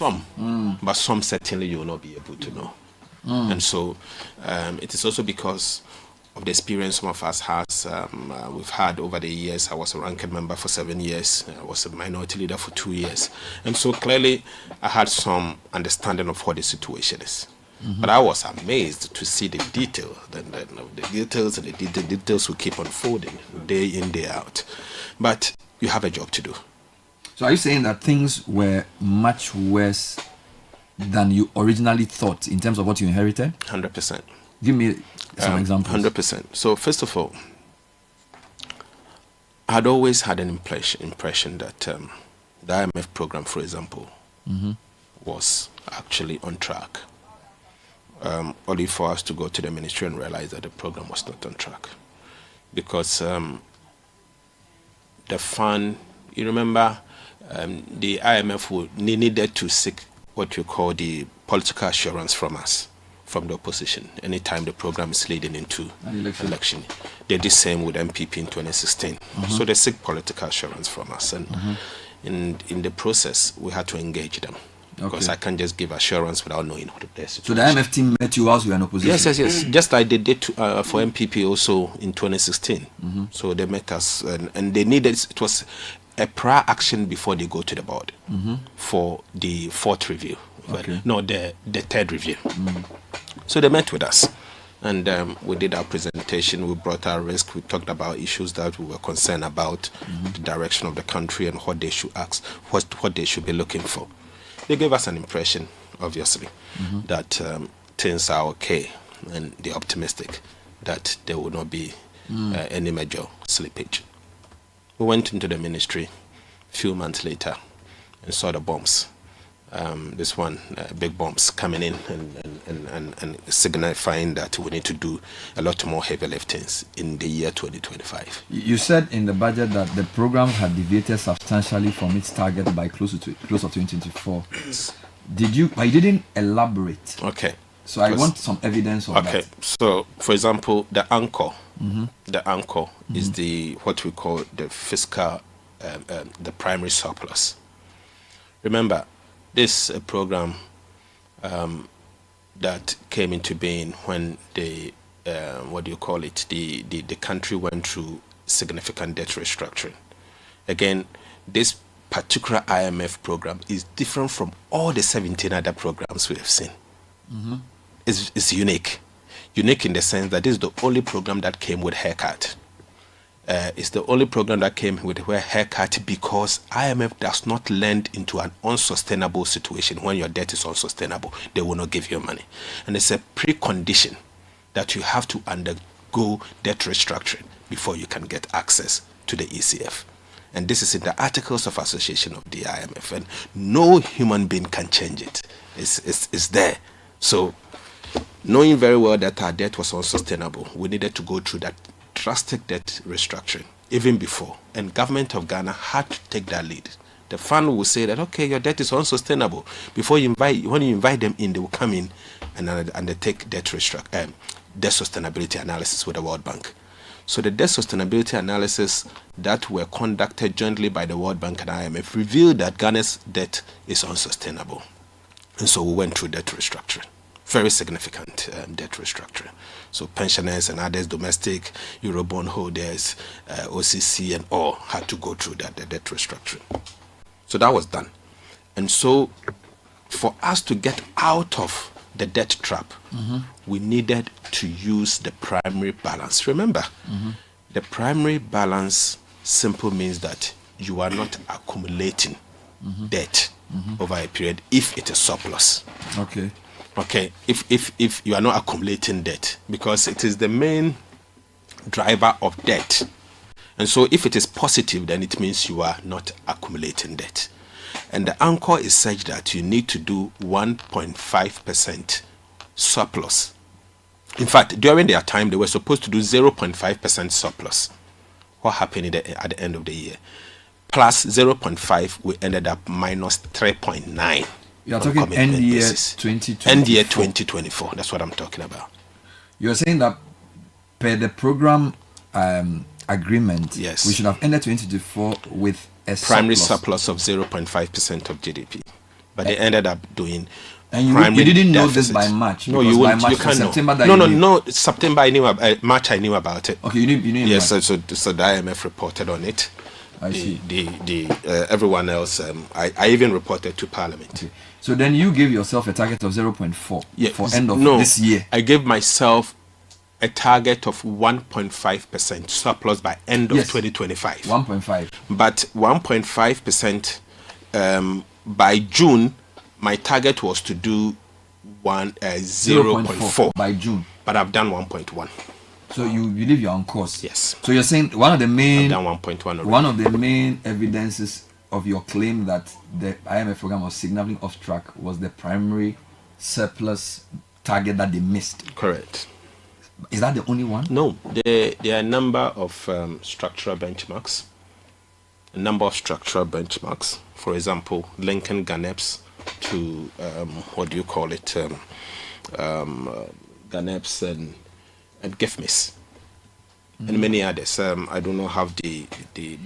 Some, but some certainly you will not be able to know. And so it is also because of the experience some of us we've had over the years. I was a ranking member for 7 years. I was a minority leader for 2 years. And so clearly I had some understanding of what the situation is. But I was amazed to see the detail. The details will keep unfolding day in, day out. But you have a job to do. So are you saying that things were much worse than you originally thought in terms of what you inherited? 100%. Give me some examples. 100%. So first of all, I had always had an impression that the IMF program, for example, was actually on track. Only for us to go to the ministry and realize that the program was not on track. Because the fund, you remember, the IMF needed to seek what you call the political assurance from us, from the opposition, anytime the program is leading into an election. They did the same with MPP in 2016. So they seek political assurance from us. And in the process, we had to engage them. Because I can't just give assurance without knowing what the situation. So the IMF team met you whilst you were in opposition? Yes. Just like they did for MPP also in 2016. So they met us and they needed, it was a prior action before they go to the board for the fourth review. No, the third review. So they met with us. And we did our presentation, we brought our risk, we talked about issues that we were concerned about, the direction of the country and what they should ask, what they should be looking for. They gave us an impression, obviously, that things are okay, and they're optimistic that there will not be any major slippage. We went into the ministry a few months later and saw the bombs. This one, big bombs coming in and signifying that we need to do a lot more heavy liftings in the year 2025. You said in the budget that the program had deviated substantially from its target by close of 2024. But you didn't elaborate. Okay. So I want some evidence of that. Okay. So, for example, the anchor, is what we call the fiscal, the primary surplus. Remember, this program that came into being when the the country went through significant debt restructuring. Again, this particular IMF program is different from all the 17 other programs we have seen. It's unique in the sense that this is the only program that came with haircut. It's the only program that came with a haircut because IMF does not lend into an unsustainable situation. When your debt is unsustainable, they will not give you money. And it's a precondition that you have to undergo debt restructuring before you can get access to the ECF. And this is in the Articles of Association of the IMF, and no human being can change it. It's there. So, knowing very well that our debt was unsustainable, we needed to go through that drastic debt restructuring even before, and government of Ghana had to take that lead. The fund will say that, okay, your debt is unsustainable. When you invite them in, they will come in and undertake debt sustainability analysis with the World Bank. So the debt sustainability analysis that were conducted jointly by the World Bank and IMF revealed that Ghana's debt is unsustainable, and so we went through debt restructuring. Very significant debt restructuring. So pensioners and others, domestic, Eurobond holders, OCC and all had to go through the debt restructuring. So that was done. And so for us to get out of the debt trap, we needed to use the primary balance. Remember, the primary balance simple means that you are not accumulating debt over a period if it is surplus. Okay, if you are not accumulating debt, because it is the main driver of debt. And so if it is positive, then it means you are not accumulating debt. And the anchor is such that you need to do 1.5% surplus. In fact, during their time, they were supposed to do 0.5% surplus. What happened at the end of the year? Plus 0.5, we ended up minus 3.9. You are talking end year 2024. End year 2024. That's what I'm talking about. You are saying that per the program agreement, yes, we should have ended 2024 with a primary surplus of 0.5% of GDP. but they ended up doing. And you didn't know this by March. No, you won't. You can't September know. No. September I knew about. March I knew about it. Okay, you knew. Yes, so the IMF reported on it. I see. Everyone else. I even reported to Parliament. Okay. So then you gave yourself a target of 0.4 for end of this year. I gave myself a target of 1.5% surplus by end of 2025. 1.5. But 1.5% by June. My target was to do 0.4 by June, but I've done 1.1. So you believe you're on course? Yes. So you're saying one of the main I've done 1.1 already. One of the main evidences of your claim that the IMF program was significantly off track was the primary surplus target that they missed. Correct. Is that the only one? No, there are a number of structural benchmarks. For example, linking GANEPS to GANEPS and GIFMIS and many others. I do not have the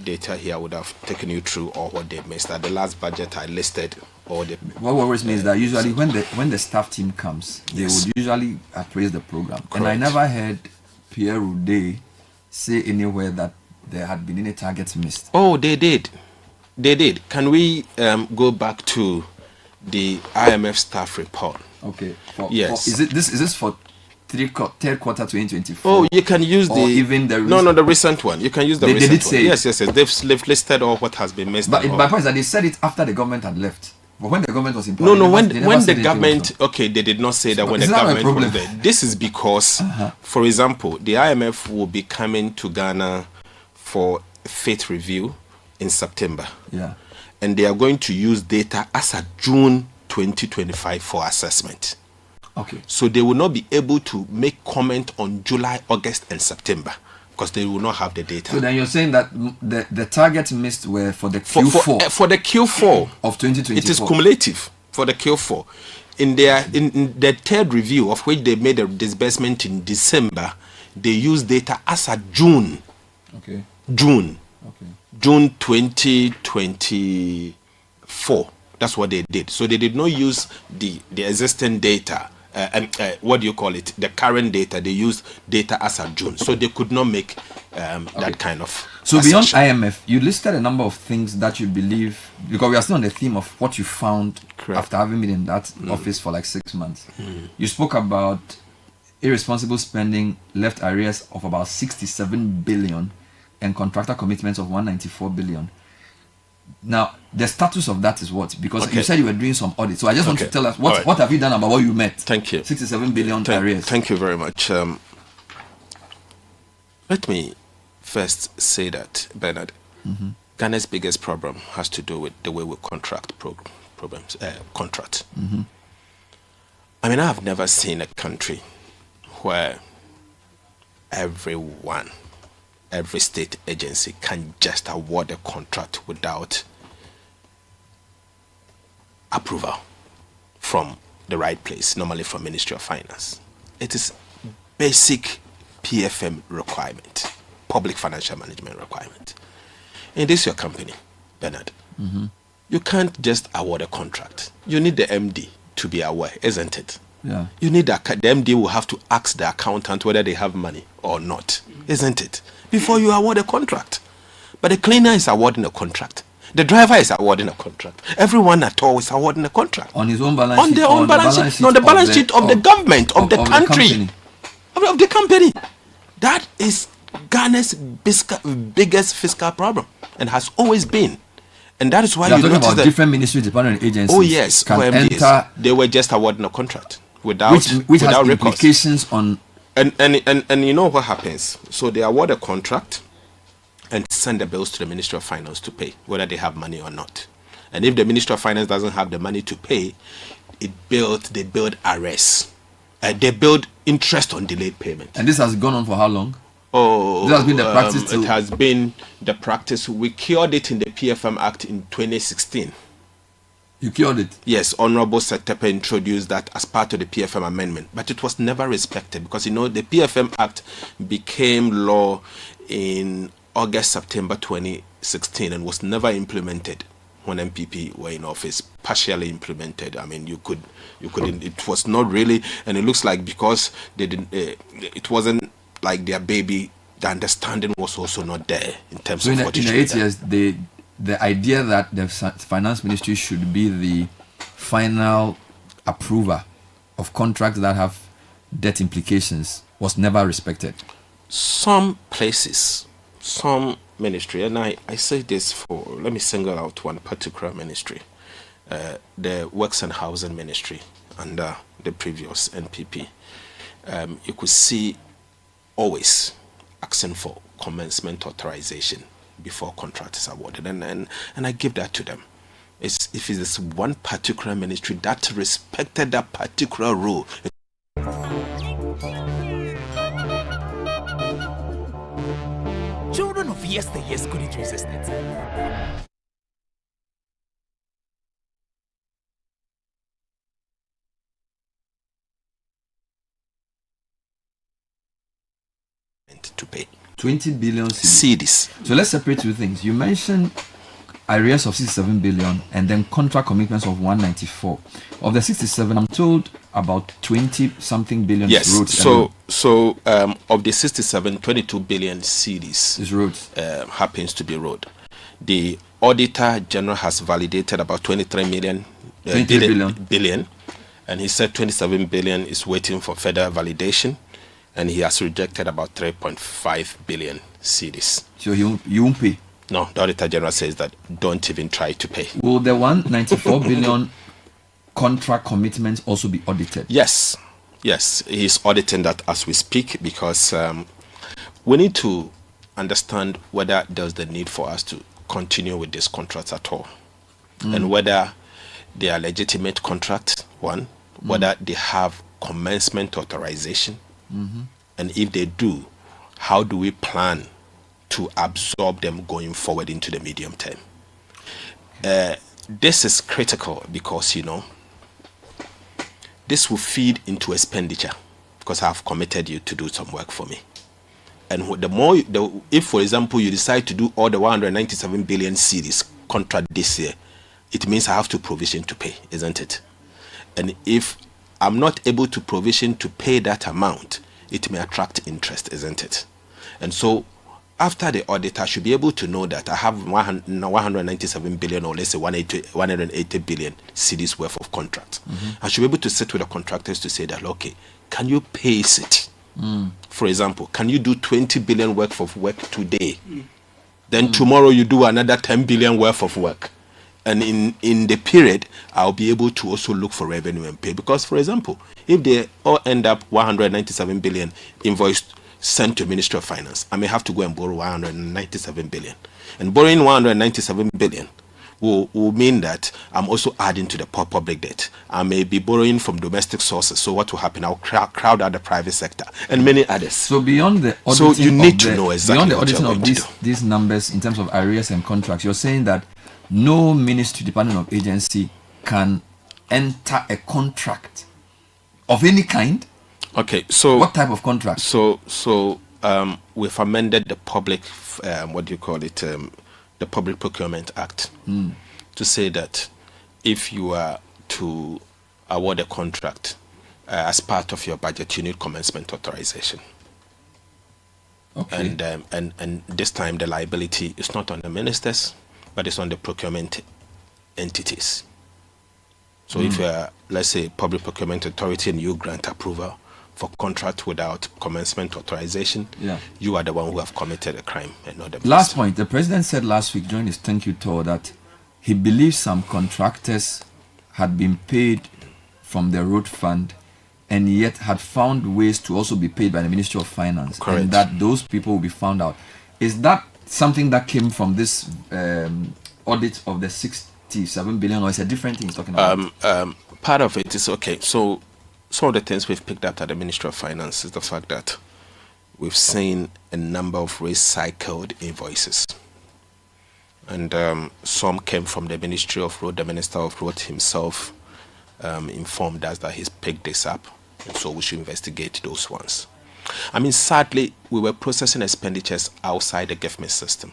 data here. I would have taken you through all what they missed. At the last budget, I listed all the. What worries me is that usually when the staff team comes, they would usually appraise the program. Correct. And I never heard Pierre Roudet say anywhere that there had been any targets missed. Oh, they did. Can we go back to the IMF staff report? Okay. Yes. Is this for third quarter 2024? Oh, you can use even the the recent one. You can use the recent one. They did say yes. They've listed all what has been missed. But my point is that they said it after the government had left. But when the government was in power, when the government they did not say that when the government was there. This is because, for example, the IMF will be coming to Ghana for faith review in September. Yeah. And they are going to use data as of June 2025 for assessment. Okay. So they will not be able to make comment on July, August, and September because they will not have the data. So then you're saying that the targets missed were for the Q4 for the Q4 of 2024. It is cumulative for the Q4. In the third review of which they made a disbursement in December, they used data as of June. Okay. June 2024. That's what they did. So they did not use the existing data. The current data. They used data as of June, so they could not make that kind of. So assertion. Beyond IMF, you listed a number of things that you believe, because we are still on the theme of what you found. Correct. After having been in that office for like 6 months. You spoke about irresponsible spending, left arrears of about 67 billion, and contractor commitments of 194 billion. Now, the status of that is what? Because you said you were doing some audit. So I just want to tell us, what have you done about what you met? Thank you. 67 billion arrears. Thank you very much. Let me first say that, Bernard, Ghana's biggest problem has to do with the way we contract contract. I mean, I have never seen a country where every state agency can just award a contract without approval from the right place, normally from Ministry of Finance. It is basic PFM requirement, public financial management requirement. And this is your company, Bernard. You can't just award a contract. You need the MD to be aware, isn't it? Yeah. You need the MD will have to ask the accountant whether they have money or not, isn't it? Before you award a contract. But the cleaner is awarding a contract. The driver is awarding a contract. Everyone at all is awarding a contract. On his own balance sheet. On their own balance sheet. No, the balance sheet of the government, of the country. Of the company. That is Ghana's biggest fiscal problem and has always been. And that is why you notice about different ministries, department, agencies. Oh yes, can enter. They were just awarding a contract without which has records. Implications on. And you know what happens? So they award a contract and send the bills to the Ministry of Finance to pay, whether they have money or not. And if the Ministry of Finance doesn't have the money to pay, they build arrests. They build interest on delayed payment. And this has gone on for how long? Oh, this has been the practice. It has been the practice. We cured it in the PFM Act in 2016. You cured it? Yes, Honorable Setepe introduced that as part of the PFM amendment, but it was never respected because, the PFM Act became law in August, September 2016 and was never implemented. when MPP were in office, partially implemented. I mean, you couldn't. It was not really, and it looks like because they didn't, it wasn't like their baby. The understanding was also not there in terms so of in what the, it in should the be 8 done. years, the idea that the finance ministry should be the final approver of contracts that have debt implications was never respected. Some places, some ministry, and I say this for, let me single out one particular ministry, the Works and Housing Ministry under the previous NPP. You could see always asking for commencement authorization before contract is awarded, and I give that to them. If it is one particular ministry that respected that particular rule. Children of yesteryears couldn't resist it. To pay 20 billion cedis. So let's separate two things. You mentioned arrears of 67 billion and then contract commitments of 194. Of the 67, I'm told about 20 something billion Yes. is roads. So of the 67, 22 billion cedis is roads. Happens to be road. The Auditor General has validated about 23 million, 23 billion, and he said 27 billion is waiting for further validation, and he has rejected about 3.5 billion cedis. So you won't pay. No, the Auditor General says that don't even try to pay. Will the 194 billion contract commitments also be audited? Yes, he's auditing that as we speak, because we need to understand whether there's the need for us to continue with these contracts at all, and whether they are legitimate contracts, whether they have commencement authorization, and if they do, how do we plan to absorb them going forward into the medium term? This is critical because, this will feed into expenditure, because I've committed you to do some work for me. And if, for example, you decide to do all the 197 billion series contract this year, it means I have to provision to pay, isn't it? And if I'm not able to provision to pay that amount, it may attract interest, isn't it? And so after the audit, I should be able to know that I have 197 billion, or let's say 180 billion cedis worth of contracts. I should be able to sit with the contractors to say that, okay, can you pace it? For example, can you do 20 billion worth of work today? Then tomorrow you do another 10 billion worth of work. And in the period, I'll be able to also look for revenue and pay. Because, for example, if they all end up 197 billion invoiced sent to Ministry of Finance, I may have to go and borrow 197 billion. And borrowing 197 billion will mean that I'm also adding to the public debt. I may be borrowing from domestic sources. So what will happen? I'll crowd out the private sector and many others. So beyond the auditing, so you need to know exactly beyond the what auditing you're going of these numbers in terms of arrears and contracts, you're saying that no ministry, department, or agency can enter a contract of any kind. Okay, so what type of contract? So we've amended the public, the Public Procurement Act, to say that if you are to award a contract as part of your budget, you need commencement authorization. Okay. And this time the liability is not on the ministers, but it's on the procurement entities. So if you are, let's say, Public Procurement Authority, and you grant approval for contract without commencement authorization, you are the one who have committed a crime and not the minister. Last point, the president said last week during his thank you tour that he believes some contractors had been paid from the road fund and yet had found ways to also be paid by the Ministry of Finance. Correct. And that those people will be found out. Is that something that came from this audit of the 67 billion, or is a different thing he's talking about? Part of it is, okay, so some of the things we've picked up at the Ministry of Finance is the fact that we've seen a number of recycled invoices. And some came from the Ministry of Road. The Minister of Road himself informed us that he's picked this up, and so we should investigate those ones. I mean, sadly, we were processing expenditures outside the government system.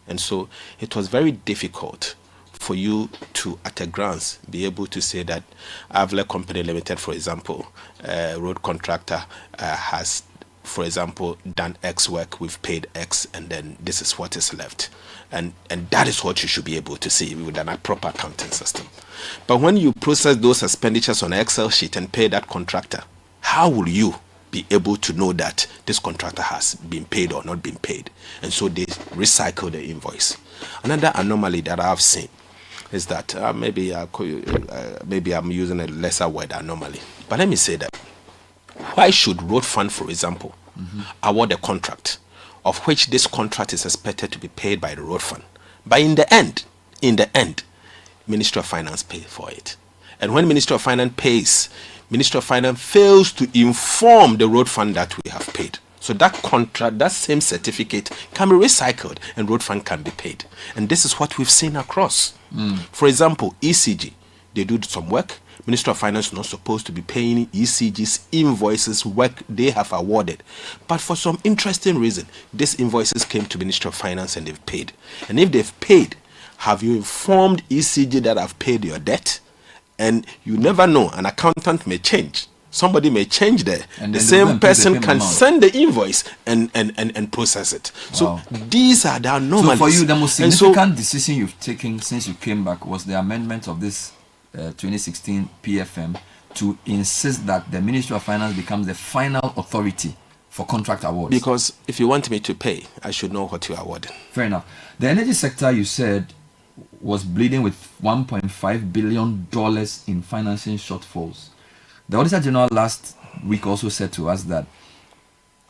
And so it was very difficult for you to, at a glance, be able to say that Avler Company Limited, for example, road contractor has, for example, done X work, we've paid X, and then this is what is left. And that is what you should be able to see with a proper accounting system. But when you process those expenditures on an Excel sheet and pay that contractor, how will you be able to know that this contractor has been paid or not been paid? And so they recycle the invoice. Another anomaly that I've seen is that maybe I'm using a lesser word, anomaly. But let me say that why should Road Fund, for example, award a contract of which this contract is expected to be paid by the Road Fund, but in the end, Ministry of Finance pay for it? And when Ministry of Finance pays, Ministry of Finance fails to inform the Road Fund that we have paid. So that contract, that same certificate can be recycled and Road Fund can be paid. And this is what we've seen across. For example, ECG, they do some work. Ministry of Finance is not supposed to be paying ECG's invoices work they have awarded. But for some interesting reason, these invoices came to Ministry of Finance and they've paid. And if they've paid, have you informed ECG that I've paid your debt? And you never know, an accountant may change. Somebody may change there. And the same person can send the invoice and process it. So these are the anomalies. So for you, the most significant decision you've taken since you came back was the amendment of this 2016 PFM to insist that the Ministry of Finance becomes the final authority for contract awards. Because if you want me to pay, I should know what you're awarding. Fair enough. The energy sector, you said, was bleeding with $1.5 billion in financing shortfalls. The Auditor General last week also said to us that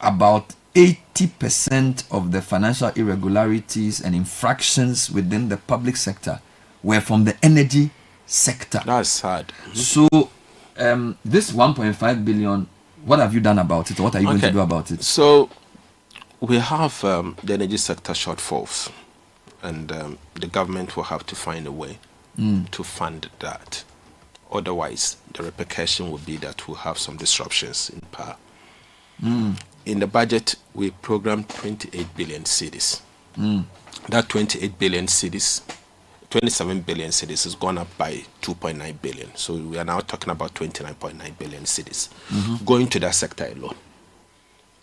about 80% of the financial irregularities and infractions within the public sector were from the energy sector. That's sad. So this 1.5 billion, what have you done about it? Or what are you going to do about it? So we have the energy sector shortfalls, and the government will have to find a way to fund that. Otherwise, the repercussion would be that we'll have some disruptions in power. In the budget, we programmed 28 billion cedis. That 28 billion cedis, 27 billion cedis has gone up by 2.9 billion. So we are now talking about 29.9 billion cedis going to that sector alone.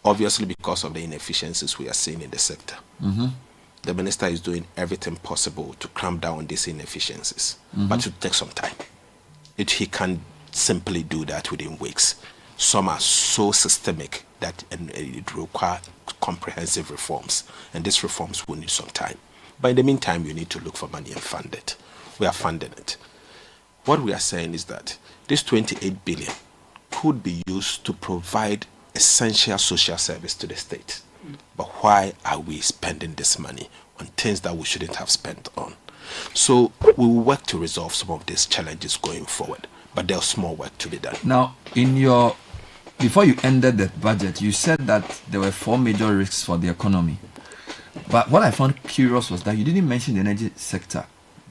Obviously, because of the inefficiencies we are seeing in the sector. The minister is doing everything possible to clamp down on these inefficiencies, but it will take some time. He can't simply do that within weeks. Some are so systemic that it requires comprehensive reforms, and these reforms will need some time. But in the meantime, you need to look for money and fund it. We are funding it. What we are saying is that this 28 billion could be used to provide essential social service to the state. But why are we spending this money on things that we shouldn't have spent on? So we will work to resolve some of these challenges going forward, but there's more work to be done. Now, before you ended the budget, you said that there were 4 major risks for the economy. But what I found curious was that you didn't mention the energy sector.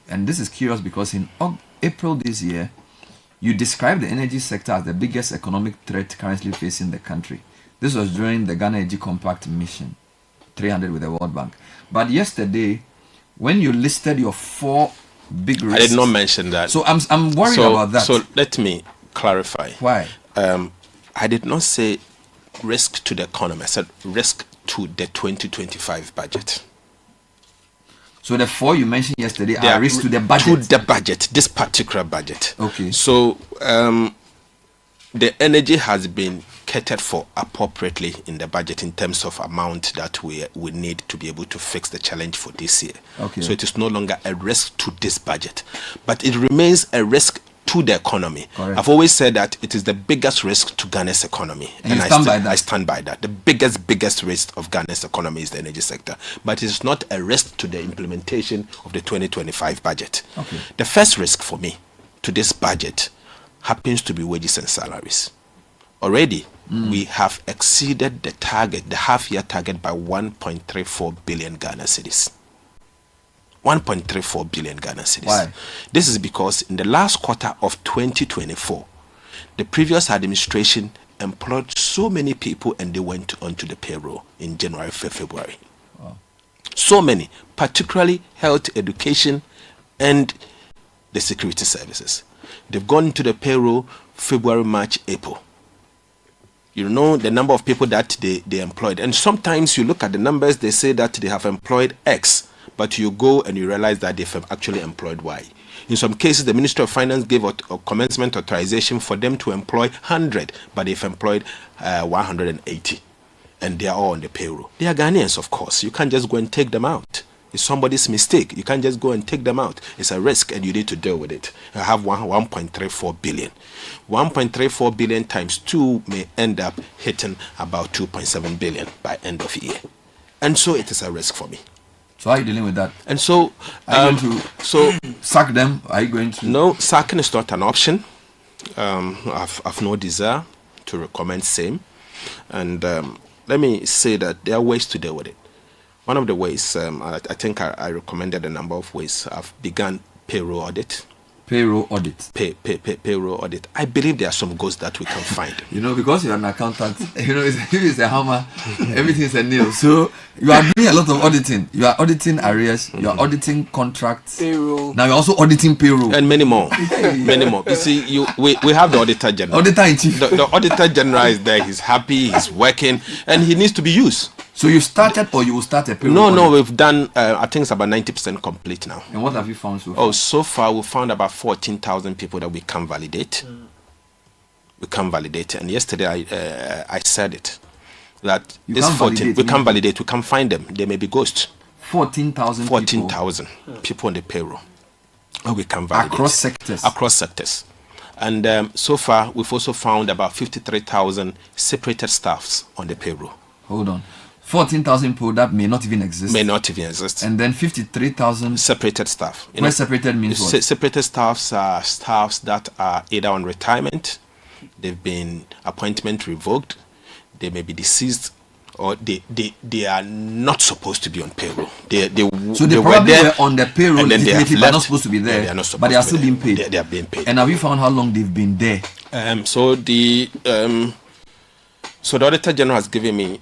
And this is curious because in April this year, you described the energy sector as the biggest economic threat currently facing the country. This was during the Ghana Energy Compact mission, 300 with the World Bank. But yesterday, when you listed your 4 big risks, I did not mention that. So I'm worried about that. So let me clarify. Why? I did not say risk to the economy. I said risk to the 2025 budget. So the 4 you mentioned yesterday are risks to the budget. To the budget, this particular budget. Okay. So the energy has been catered for appropriately in the budget in terms of amount that we need to be able to fix the challenge for this year. Okay. So it is no longer a risk to this budget, but it remains a risk to the economy. Correct. I've always said that it is the biggest risk to Ghana's economy. And I stand by that. The biggest risk of Ghana's economy is the energy sector. But it is not a risk to the implementation of the 2025 budget. Okay. The first risk for me to this budget happens to be wages and salaries. Already, we have exceeded the target, the half-year target, by 1.34 billion Ghana cedis. 1.34 billion Ghana cedis. Why? This is because in the last quarter of 2024, the previous administration employed so many people and they went onto the payroll in January, February. Wow. So many, particularly health, education, and the security services. They've gone into the payroll February, March, April. You know the number of people that they employed. And sometimes you look at the numbers, they say that they have employed X, but you go and you realize that they've actually employed Y. In some cases, the Ministry of Finance gave a commencement authorization for them to employ 100, but they've employed 180. And they are all on the payroll. They are Ghanaians, of course. You can't just go and take them out. It's somebody's mistake. You can't just go and take them out. It's a risk, and you need to deal with it. I have 1.34 billion. 1.34 billion times 2 may end up hitting about 2.7 billion by end of year. And so it is a risk for me. So how are you dealing with that? And so, are you going to sack them? Are you going to? No, sacking is not an option. I've no desire to recommend same. And let me say that there are ways to deal with it. One of the ways, I think I recommended a number of ways. I've begun payroll audit. Payroll audit. Payroll audit. I believe there are some goals that we can find. You know, because you're an accountant, you know, it's a hammer, everything's a nail. So you are doing a lot of auditing. You are auditing arrears, you are auditing contracts. Payroll. Now you're also auditing payroll. And many more. Many more. You see, we have the Auditor General. Auditor in chief. The Auditor General is there, he's happy, he's working, and he needs to be used. So you started, or you will start a payroll? No, we've done, I think it's about 90% complete now. And what have you found so far? Oh, so far we found about 14,000 people that we can validate. We can validate. And yesterday I said it, that You this can't 14, validate, we can validate, we can find them. They may be ghosts. 14,000 14,000 people on the payroll. We can validate. Across sectors? Across sectors. And so far, we've also found about 53,000 separated staffs on the payroll. Hold on. 14,000 people that may not even exist. May not even exist. And then 53,000 separated staff. Where separated means what? Separated staffs are staffs that are either on retirement, they've been appointment revoked, they may be deceased, or they are not supposed to be on payroll. So they probably were on the payroll, they but not supposed to be there. Yeah, they are not supposed but they are to still be being there. paid. They are being paid. And have you found how long they've been there? So the Auditor General has given me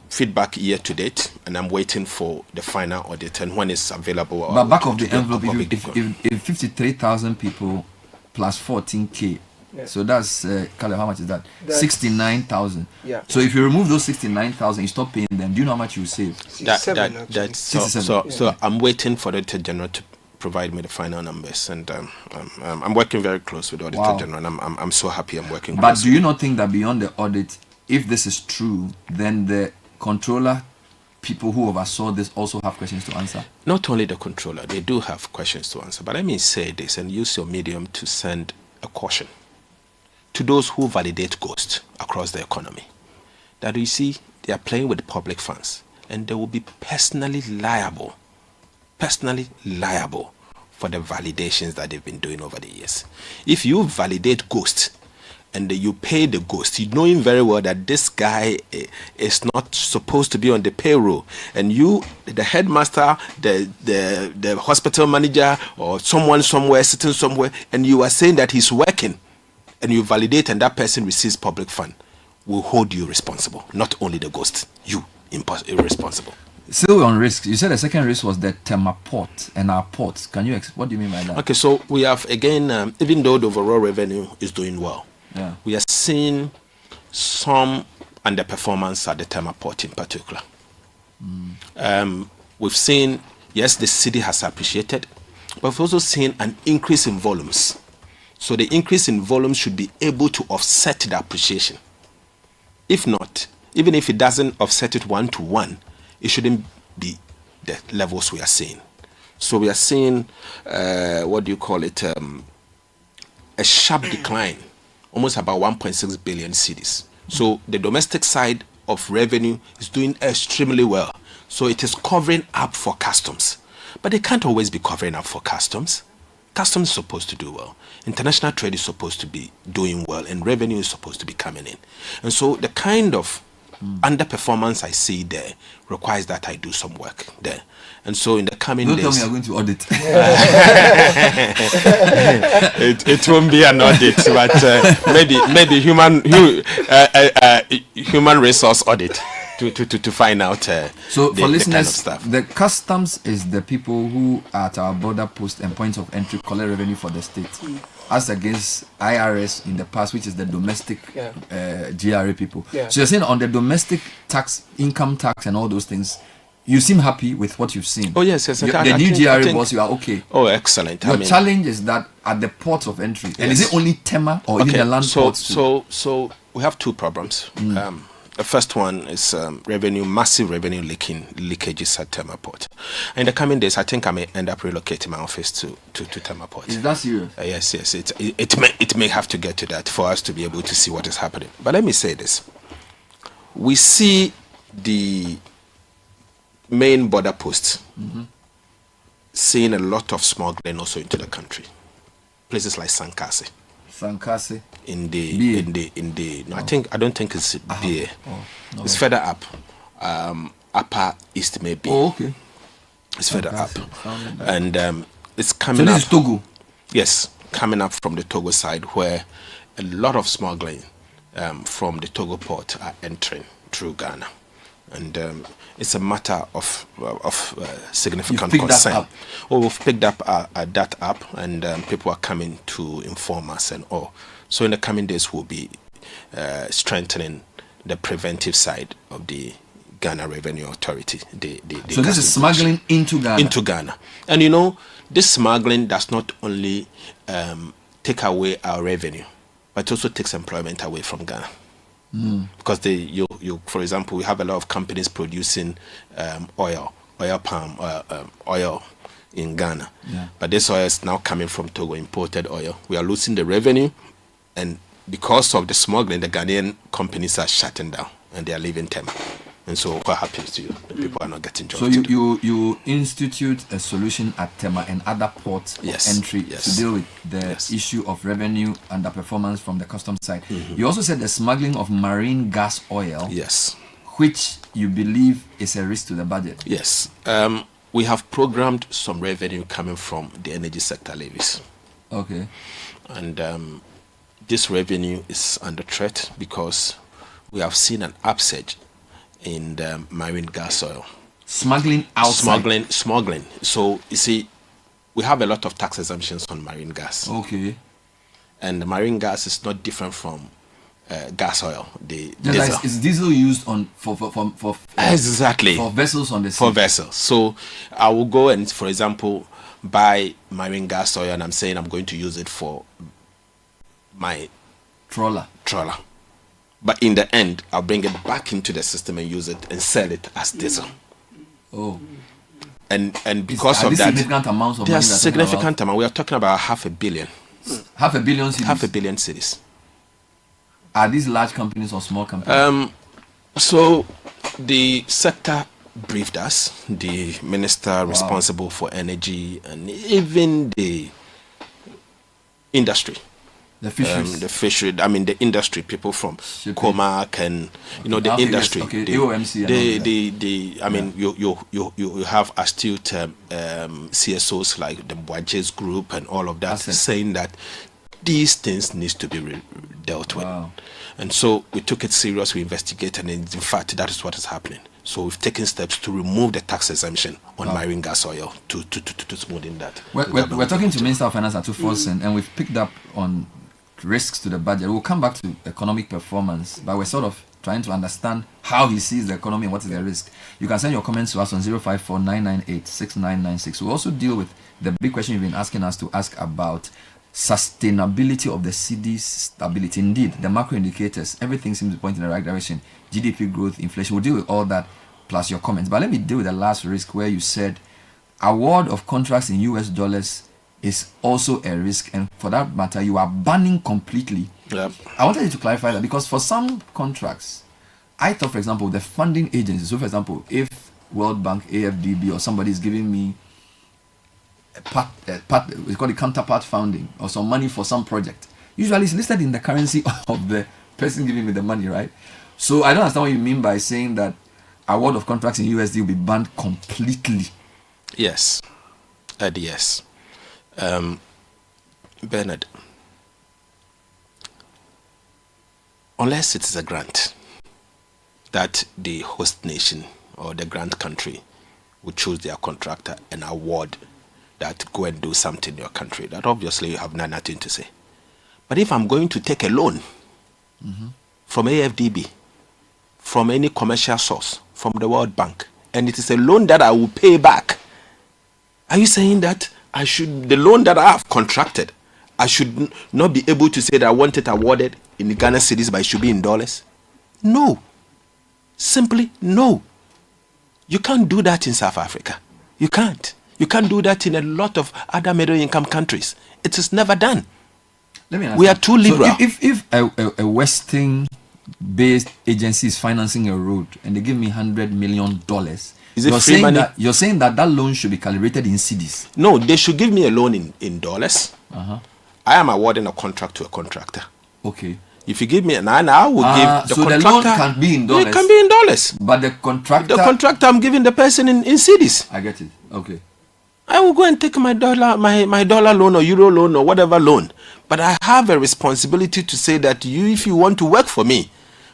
feedback year to date, and I'm waiting for the final audit, and when it's available. But back of the envelope, if 53,000 people plus 14K, so that's how much is that? 69,000. Yeah. So if you remove those 69,000, you stop paying them. Do you know how much you save? So I'm waiting for the Auditor General to provide me the final numbers, and I'm working very close with the Auditor General. And I'm so happy I'm working. But do you not think that beyond the audit, if this is true, then the controller, people who oversaw this, also have questions to answer? Not only the controller, they do have questions to answer. But let me say this and use your medium to send a caution to those who validate ghosts across the economy. That you see, they are playing with public funds, and they will be personally liable for the validations that they've been doing over the years. If you validate ghosts, and you pay the ghost, you knowing very well that this guy is not supposed to be on the payroll, and you, the headmaster, the hospital manager, or someone somewhere sitting somewhere, and you are saying that he's working, and you validate, and that person receives public fund, will hold you responsible. Not only the ghost, you irresponsible. Still on risk, you said the second risk was the Tema port and our ports. Can you what do you mean by that? Okay, so we have again, even though the overall revenue is doing well, we are seeing some underperformance at the Tema port in particular. We've seen, yes, the city has appreciated, but we've also seen an increase in volumes. So the increase in volumes should be able to offset the appreciation. If not, even if it doesn't offset it 1-to-1, it shouldn't be the levels we are seeing. So we are seeing, a sharp decline, almost about 1.6 billion cedis. So the domestic side of revenue is doing extremely well. So it is covering up for customs. But they can't always be covering up for customs. Customs is supposed to do well. International trade is supposed to be doing well, and revenue is supposed to be coming in. And so the kind of underperformance I see there requires that I do some work there. And so in the coming days... Don't tell me you're going to audit. It won't be an audit, but maybe human resource audit. to find out. So for listeners, kind of stuff. the customs is the people who at our border posts and points of entry collect revenue for the state, as against IRS in the past, which is the domestic GRA people. Yeah. So you're saying on the domestic tax, income tax, and all those things, you seem happy with what you've seen. Oh yes. The new GRA boss, you are okay. Oh, excellent. Your challenge is that at the ports of entry, and is it only Tema or even the land ports too? So we have two problems. The first one is massive revenue leakages at Tema Port. In the coming days, I think I may end up relocating my office to Tema Port. Is that serious? Yes. It may have to get to that for us to be able to see what is happening. But let me say this: we see the main border posts seeing a lot of smuggling also into the country. Places like Sankasi. In the no, I don't think it's there. No. It's further up. Upper East maybe. Oh, okay. It's further up. And it's coming so up. This is Togo? Yes, coming up from the Togo side, where a lot of smuggling from the Togo port are entering through Ghana. And it's a matter of significant concern. We've picked up that up, and people are coming to inform us and all. So in the coming days, we'll be strengthening the preventive side of the Ghana Revenue Authority. So this is smuggling into Ghana? Into Ghana. And you know, this smuggling does not only take away our revenue, but also takes employment away from Ghana. Because for example, we have a lot of companies producing oil in Ghana, but this oil is now coming from Togo, imported oil. We are losing the revenue, and because of the smuggling, the Ghanaian companies are shutting down and they are leaving Tema. And so what happens to you? The people are not getting jobs. So you institute a solution at Tema and other ports of entry to deal with the issue of revenue underperformance from the customs side. You also said the smuggling of marine gas oil. Yes. Which you believe is a risk to the budget. Yes. We have programmed some revenue coming from the energy sector levies. Okay. And this revenue is under threat because we have seen an upsurge in the marine gas oil. Smuggling outside? Smuggling. So, you see, we have a lot of tax exemptions on marine gas. Okay. And the marine gas is not different from gas oil. Diesel. Is diesel used for exactly for vessels on the sea? For vessels. So, I will go and, for example, buy marine gas oil, and I'm saying I'm going to use it for my trawler. But in the end, I'll bring it back into the system and use it and sell it as diesel. Oh. And because of that, significant amounts of money. There's significant amount. We are talking about 500 million. 500 million cities? 500 million cities. Are these large companies or small companies? So the sector briefed us, the minister responsible for energy, and even the industry. The fisheries. The industry people from Comac and the industry. Okay, AOMC. You have astute CSOs like the Boajes Group and all of that saying that these things needs to be dealt with. Wow. And so we took it serious. We investigated, and in fact, that is what is happening. So we've taken steps to remove the tax exemption on marine gas oil to smoothing that. We're talking to Minister of Finance Atu Forsen, and we've picked up on risks to the budget. We'll come back to economic performance, but we're sort of trying to understand how he sees the economy and what is the risk. You can send your comments to us on 054-998-6996. We'll also deal with the big question you've been asking us to ask about sustainability of the city's stability. Indeed, the macro indicators, everything seems to point in the right direction. GDP growth, inflation, we'll deal with all that plus your comments. But let me deal with the last risk where you said award of contracts in US dollars is also a risk, and for that matter, you are banning completely. Yep. I wanted you to clarify that, because for some contracts, I thought, for example, the funding agencies, so for example, if World Bank, AFDB, or somebody is giving me we call it counterpart funding, or some money for some project, usually it's listed in the currency of the person giving me the money, right? So I don't understand what you mean by saying that award of contracts in USD will be banned completely. Yes. Yes. Bernard, unless it is a grant, that the host nation or the grant country would choose their contractor and award that go and do something in your country, that obviously you have nothing to say. But if I'm going to take a loan from AFDB, from any commercial source, from the World Bank, and it is a loan that I will pay back, are you saying that the loan that I have contracted, I should not be able to say that I want it awarded in the Ghana cedis, but it should be in dollars? No. Simply no. You can't do that in South Africa. You can't. You can't do that in a lot of other middle income countries. It is never done. Let me ask we are too liberal. So if a Western based agency is financing a road and they give me $100 million, is it free money? You're saying that loan should be calibrated in cedis? No, they should give me a loan in dollars. I am awarding a contract to a contractor. Okay. If you give me I will give the so contractor. the loan can be in dollars. It can be in dollars. But the contractor. I'm giving the person in cedis. I get it. Okay. I will go and take my dollar loan or euro loan or whatever loan. But I have a responsibility to say that if you want to work for me,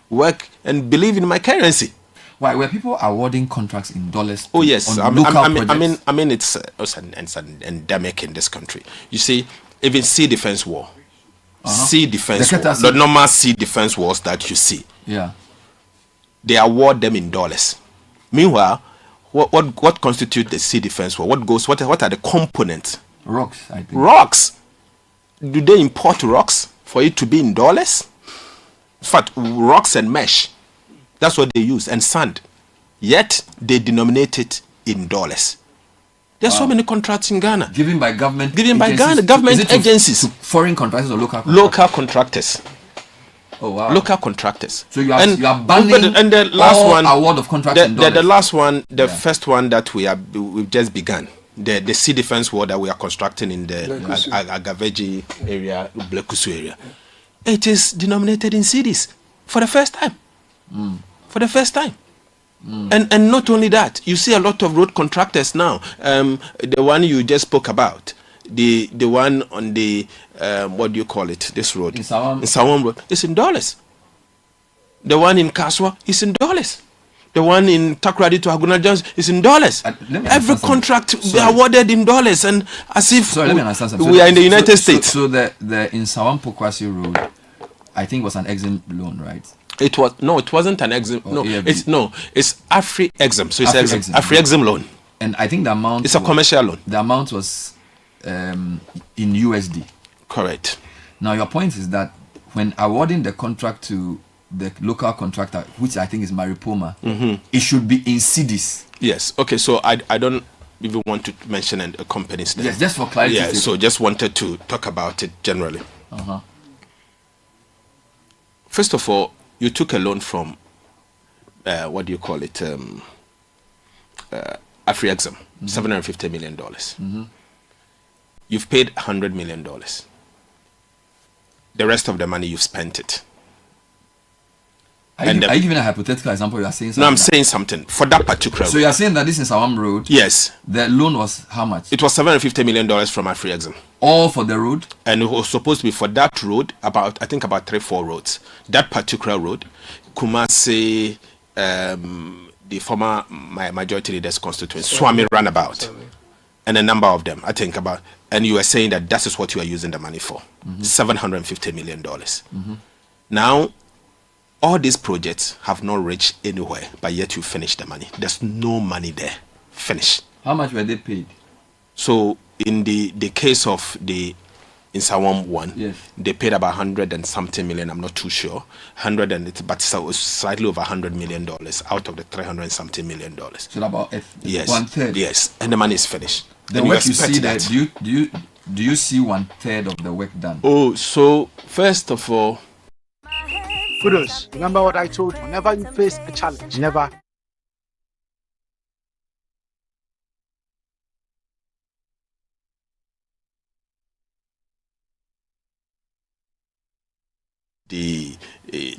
work and believe in my currency. Why were people awarding contracts in dollars? Oh yes, I mean it's an endemic in this country. You see, even sea defense war, sea defense war, the normal sea defense wars that you see. Yeah, they award them in dollars. Meanwhile, what constitutes the sea defense war? What are the components? Rocks, I think. Rocks. Do they import rocks for it to be in dollars? In fact, rocks and mesh. That's what they use, and sand. Yet they denominate it in dollars. There's so many contracts in Ghana. Given by government. Government agencies. To foreign contractors or local contractors? Local contractors. Oh wow. Local contractors. So you are banning and the last one award of contracts in dollars. The last one, first one that we've just begun. The sea defense wall that we are constructing in the Agaveji area, Blekusu area. It is denominated in cedis for the first time. For the first time. And not only that, you see a lot of road contractors now. The one you just spoke about, the one on the what do you call it? This road in Sawam Road, it's in dollars. The one in Kaswa is in dollars. The one in Takrady to Aguna Jones is in dollars. Every contract they awarded in dollars, and as if let me understand we are in the United States. So the in Sawam Pokwasi Road, I think was an Exim loan, right? It wasn't an Exim. It's Afri Exim. So it's Afri Exim loan. And I think the amount. It's a commercial loan. The amount was in USD. Correct. Now your point is that when awarding the contract to the local contractor, which I think is Maripoma, it should be in cedis. Yes. Okay. So I don't even want to mention a company's name. Yes, just for clarity. Yeah. So just wanted to talk about it generally. First of all, you took a loan from what do you call it? AfriExim, $750 million. You've paid $100 million. The rest of the money you've spent it. Are you giving a hypothetical example? You are saying something? No, I'm saying something for that particular. So you are saying that this is Sawam Road? Yes. The loan was how much? It was $750 million from AfriExim. All for the road? And it was supposed to be for that road, about 3-4 roads. That particular road, Kumasi, the former majority leader's constituency, Swami Runabout, and a number of them, I think about. And you are saying that is what you are using the money for, $750 million. Now, all these projects have not reached anywhere, but yet you finish the money. There's no money there. Finish. How much were they paid? So in the case of in Sawam 1, yes, they paid about 100 and something million. I'm not too sure. But it was slightly over $100 million out of the 300 and something million dollars. So about yes, 1/3. Yes, and the money is finished. The work you see that. Do you see 1/3 of the work done? Oh, so first of all, kudos. Remember what I told you. Whenever you face a challenge, never. The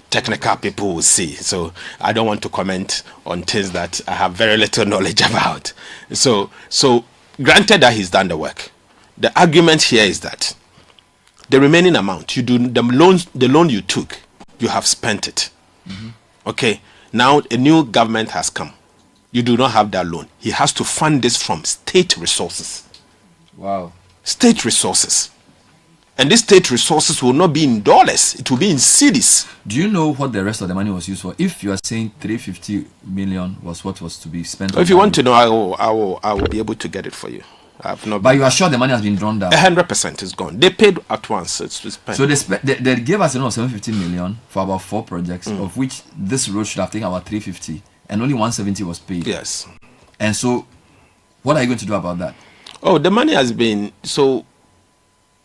technical people will see. So I don't want to comment on things that I have very little knowledge about. So granted that he's done the work, the argument here is that the remaining amount, the loan you took, you have spent it. Okay. Now a new government has come. You do not have that loan. He has to fund this from state resources. Wow. State resources. And these state resources will not be in dollars. It will be in cedis. Do you know what the rest of the money was used for? If you are saying 350 million was what was to be spent. If you want to know, I will be able to get it for you. I have not. But you are sure the money has been drawn down? 100% is gone. They paid at once. It's spent. So they gave us 750 million for about 4 projects, of which this road should have taken about 350, and only 170 was paid. Yes. And so, what are you going to do about that? Oh, the money has been so.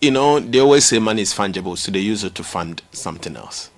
You know, they always say money is fungible, so they use it to fund something else.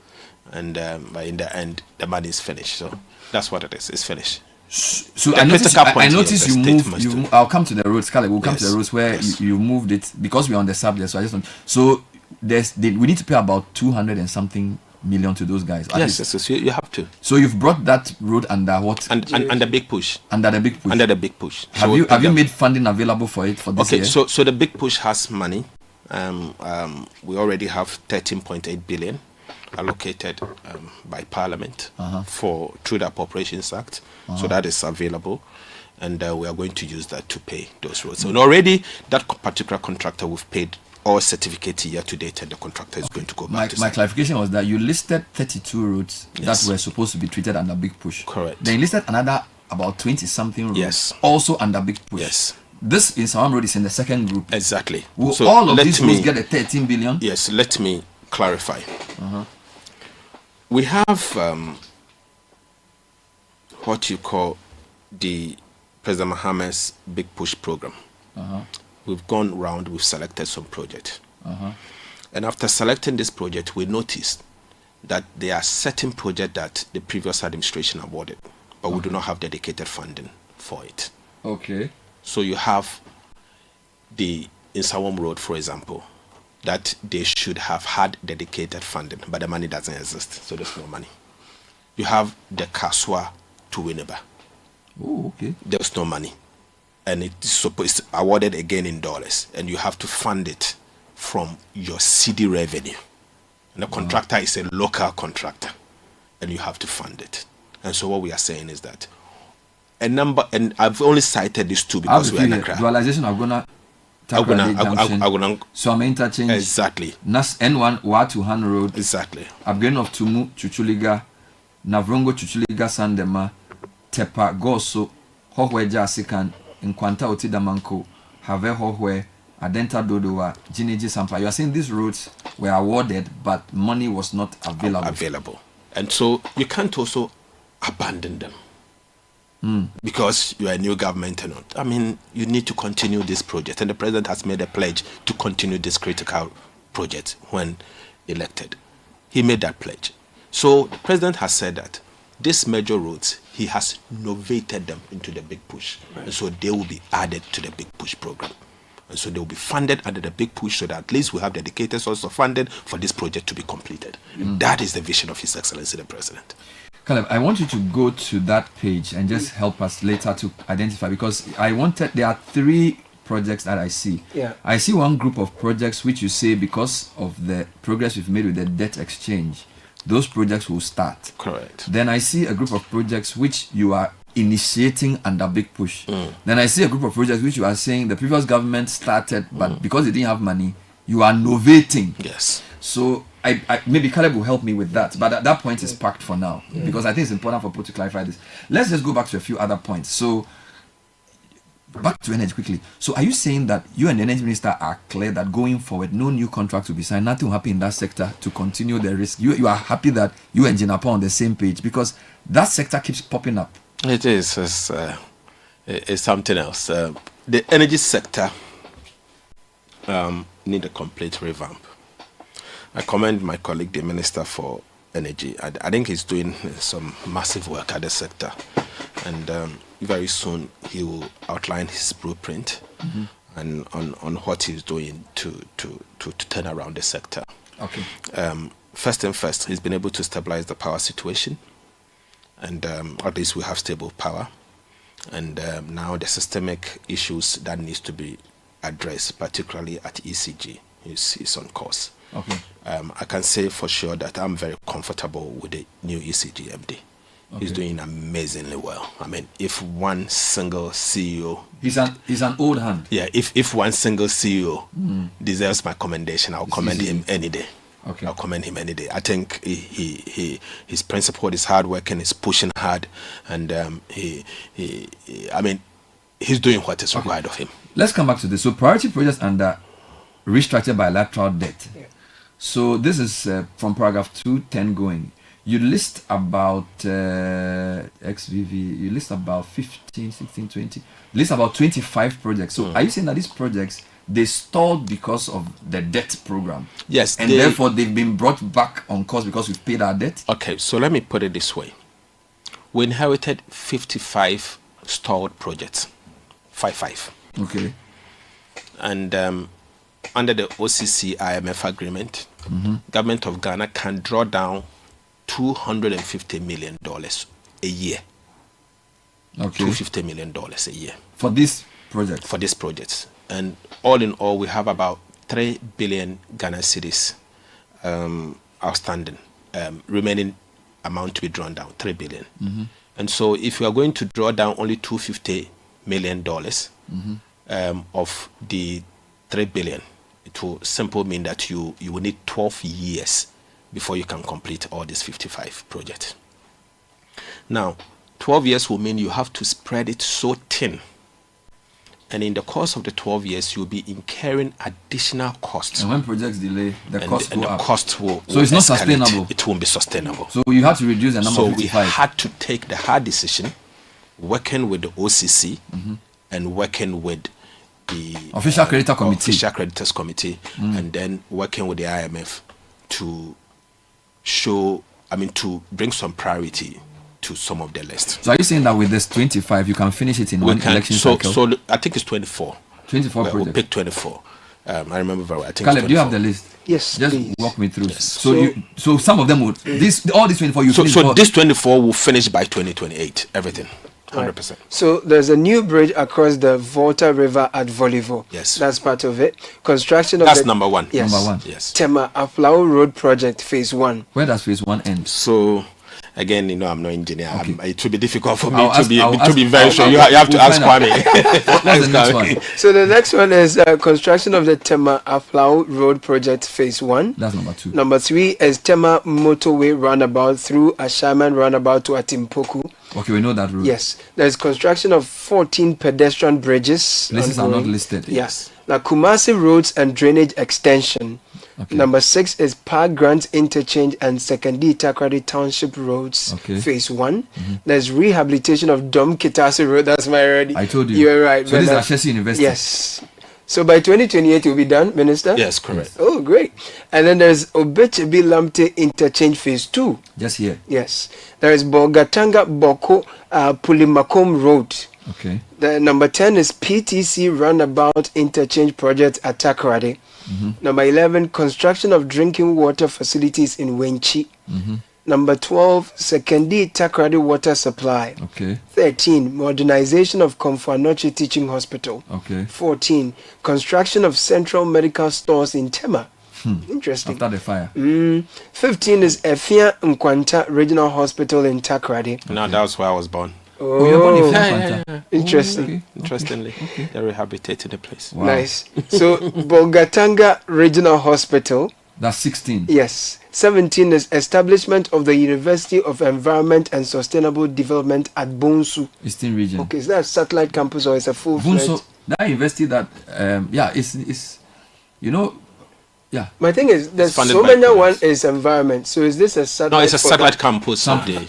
And but in the end, the money is finished. So that's what it is. It's finished. So I noticed you move. I'll come to the roads, Caleb. We'll come to the roads where you moved it because we're on the subject. So I just want. So we need to pay about 200 and something million to those guys. Yes, so you have to. So you've brought that road under what? And the big push. Under the big push. Under the big push. Have you made funding available for it for this year? Okay, so the big push has money. We already have 13.8 billion allocated by Parliament through the Appropriations Act. So that is available, and we are going to use that to pay those roads. So already that particular contractor, we've paid all certificates year to date, and the contractor is going to go back. My clarification was that you listed 32 roads that were supposed to be treated under big push. Correct. Then you listed another about 20 something roads also under big push. Yes. This in Sawam Road is in the second group. Exactly. Will all of these roads get a 13 billion? Yes, let me clarify. We have what you call the President Mohammed's Big Push program. We've gone round, we've selected some projects. And after selecting this project, we noticed that there are certain projects that the previous administration awarded, but we do not have dedicated funding for it. Okay. So you have in Sawam Road, for example, that they should have had dedicated funding, but the money doesn't exist, so there's no money. You have the Kaswa to Winneba. Oh, okay. There's no money. And it's awarded again in dollars, and you have to fund it from your city revenue. And the contractor is a local contractor, and you have to fund it. And so what we are saying is that a number, and I've only cited these two because we are in Accra. Dualization of Agona, so I'm interchange. Exactly. Nas N1 Watuhan Road. Exactly. Upgrade of Tumu Chuchuliga, Navrongo Chuchuliga Sandema, Tepa Goso, Hohwe Jasikan, Nkwanta Otidamanko, Have Hohwe, Adenta Dodowa, Jiniji Sampa. You are saying these roads were awarded, but money was not available. And so you can't also abandon them. Because you are a new government or not. I mean, you need to continue this project. And the president has made a pledge to continue this critical project when elected. He made that pledge. So the president has said that these major roads, he has novated them into the big push. Right. And so they will be added to the big push program. And so they will be funded under the big push so that at least we have dedicated source of funding for this project to be completed. That is the vision of His Excellency the President. Caleb, I want you to go to that page and just help us later to identify, because there are 3 projects that I see. Yeah. I see one group of projects which you say because of the progress we've made with the debt exchange, those projects will start. Correct. Then I see a group of projects which you are initiating under big push. Then I see a group of projects which you are saying the previous government started, but because they didn't have money, you are novating. Yes. So I maybe Caleb will help me with that, but at that point is parked for now because I think it's important for people to clarify this. Let's just go back to a few other points. So back to energy quickly. So are you saying that you and the energy minister are clear that going forward, no new contract will be signed, nothing will happen in that sector to continue the risk? You are happy that you and Jinapa are on the same page, because that sector keeps popping up. It is. It's something else. The energy sector need a complete revamp. I commend my colleague, the Minister for Energy. I think he's doing some massive work at the sector. And very soon he will outline his blueprint and on what he's doing to turn around the sector. Okay. First, he's been able to stabilize the power situation. And at least we have stable power. And now the systemic issues that needs to be addressed, particularly at ECG, is on course. Okay. I can say for sure that I'm very comfortable with the new ECG MD. He's doing amazingly well. I mean, if one single CEO, he's an old hand. Yeah, if one single CEO deserves my commendation, I'll commend him any day. Okay. I'll commend him any day. I think his principle is hard working, he's pushing hard, and I mean, he's doing what is required of him. Let's come back to this. So priority projects under restructured bilateral debt. Yeah. So this is from paragraph 210 going. You list about XVV, you list about 15, 16, 20, you list about 25 projects. So are you saying that these projects, they stalled because of the debt program? Yes. And therefore they've been brought back on course because we've paid our debt? Okay, so let me put it this way. We inherited 55 stalled projects. 55. Okay. And under the OCC IMF agreement, government of Ghana can draw down $250 million a year. Okay. $250 million a year. For this project? For these projects. And all in all, we have about 3 billion Ghana cedis outstanding, remaining amount to be drawn down, 3 billion. And so if you are going to draw down only $250 million of the 3 billion, it will simply mean that you will need 12 years before you can complete all these 55 projects. Now, 12 years will mean you have to spread it so thin. And in the course of the 12 years, you'll be incurring additional costs. And when projects delay, the costs go up. Cost will so it's not escalate. sustainable. It won't be sustainable. So you have to reduce the number so of 55. we had to take the hard decision, working with the OCC and working with the Official Accreditor Committee. Official Accreditors Committee, and then working with the IMF to to bring some priority to some of the lists. So are you saying that with this 25, you can finish it in one election cycle? So I think it's 24. 24 We'll projects. pick 24. I remember very well. I think Caleb, it's 24. do you have the list? Yes, Just please. walk me through. Yes. So some of them would all these 24 you finish. So this 24 will finish by 2028. Everything. 100%. So there's a new bridge across the Volta River at Volivo. Yes. That's part of it. Construction of That's number one. Yes. Number one. Yes. Tema Aflao Road Project Phase 1. Where does phase 1 end? So again, I'm no engineer. Okay. It will be difficult for me I'll to be ask- very sure. You have to we'll ask find out. Kwame. What's the next one? So the next one is construction of the Tema Aflao Road Project Phase 1. That's number 2. Number 3 is Tema Motorway Roundabout through Ashaman Roundabout to Atimpoku. Okay, we know that route. Yes. There's construction of 14 pedestrian bridges. Places are not ongoing. listed. Yes. Now, Kumasi Roads and Drainage Extension. Okay. Number 6 is Park Grants Interchange and Sekondi Takrady Township Roads, Okay. Phase 1. There's rehabilitation of Dom Kitasi Road. That's my already. I told you. You're right. So this is Bernard. Ashesi University. Yes. So by 2028, it will be done, Minister? Yes, correct. Oh, great. And then there's Obechebi Lamte Interchange Phase 2. Just here. Yes. There is Bogatanga Boko Pulimakom Road. Okay. The number 10 is PTC Roundabout Interchange Project at Takoradi. Number 11, construction of drinking water facilities in Wenchi. Number 12, Sekondi Takoradi Water Supply. Okay. 13, modernization of Komfanoche Teaching Hospital. Okay. 14, construction of central medical stores in Tema. Interesting. After the fire. 15 is Efia Nkwanta Regional Hospital in Takoradi. Now that's where I was born. Oh, you're born in Oh, Fanta. interesting. Okay. Interestingly, they're rehabilitating the place. Wow. Nice. So, Bogatanga Regional Hospital. That's 16. Yes. 17 is establishment of the University of Environment and Sustainable Development at Bonsu. Eastern region. Okay, is that a satellite campus or is a full-fledged? Bunso, that university that, it's yeah. My thing is, there's funded so by many police. one is environment. So is this a satellite? No, it's a for- satellite campus of the. So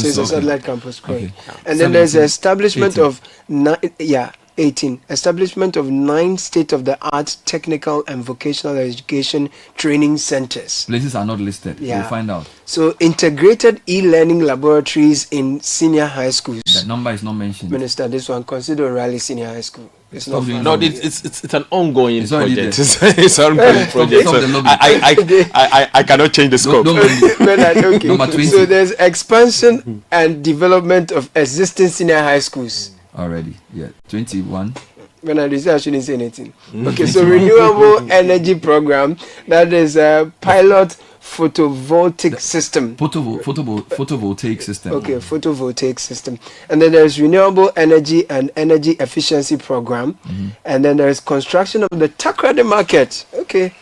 it's a Okay. satellite campus. Great. Okay. And then there's 17, establishment 18. of 18. Establishment of 9 state-of-the-art technical and vocational education training centers. Places are not listed. Yeah. We'll find out. So integrated e-learning laboratories in senior high schools. The number is not mentioned. Minister, this one consider O'Reilly Senior High School. It's Stop not doing far. No, it's an ongoing It's already project. there. It's an ongoing project. stop So the lobby. I cannot change the scope. Don't mind Bernard, okay. Number 20. So there's expansion and development of existing senior high schools. already. Yeah. 21. Bernard, you say I shouldn't say anything. Okay, so renewable energy program, that is a pilot photovoltaic system. Photovoltaic system. Okay, photovoltaic system. And then there's renewable energy and energy efficiency program. And then there's construction of the Takoradi market. Okay.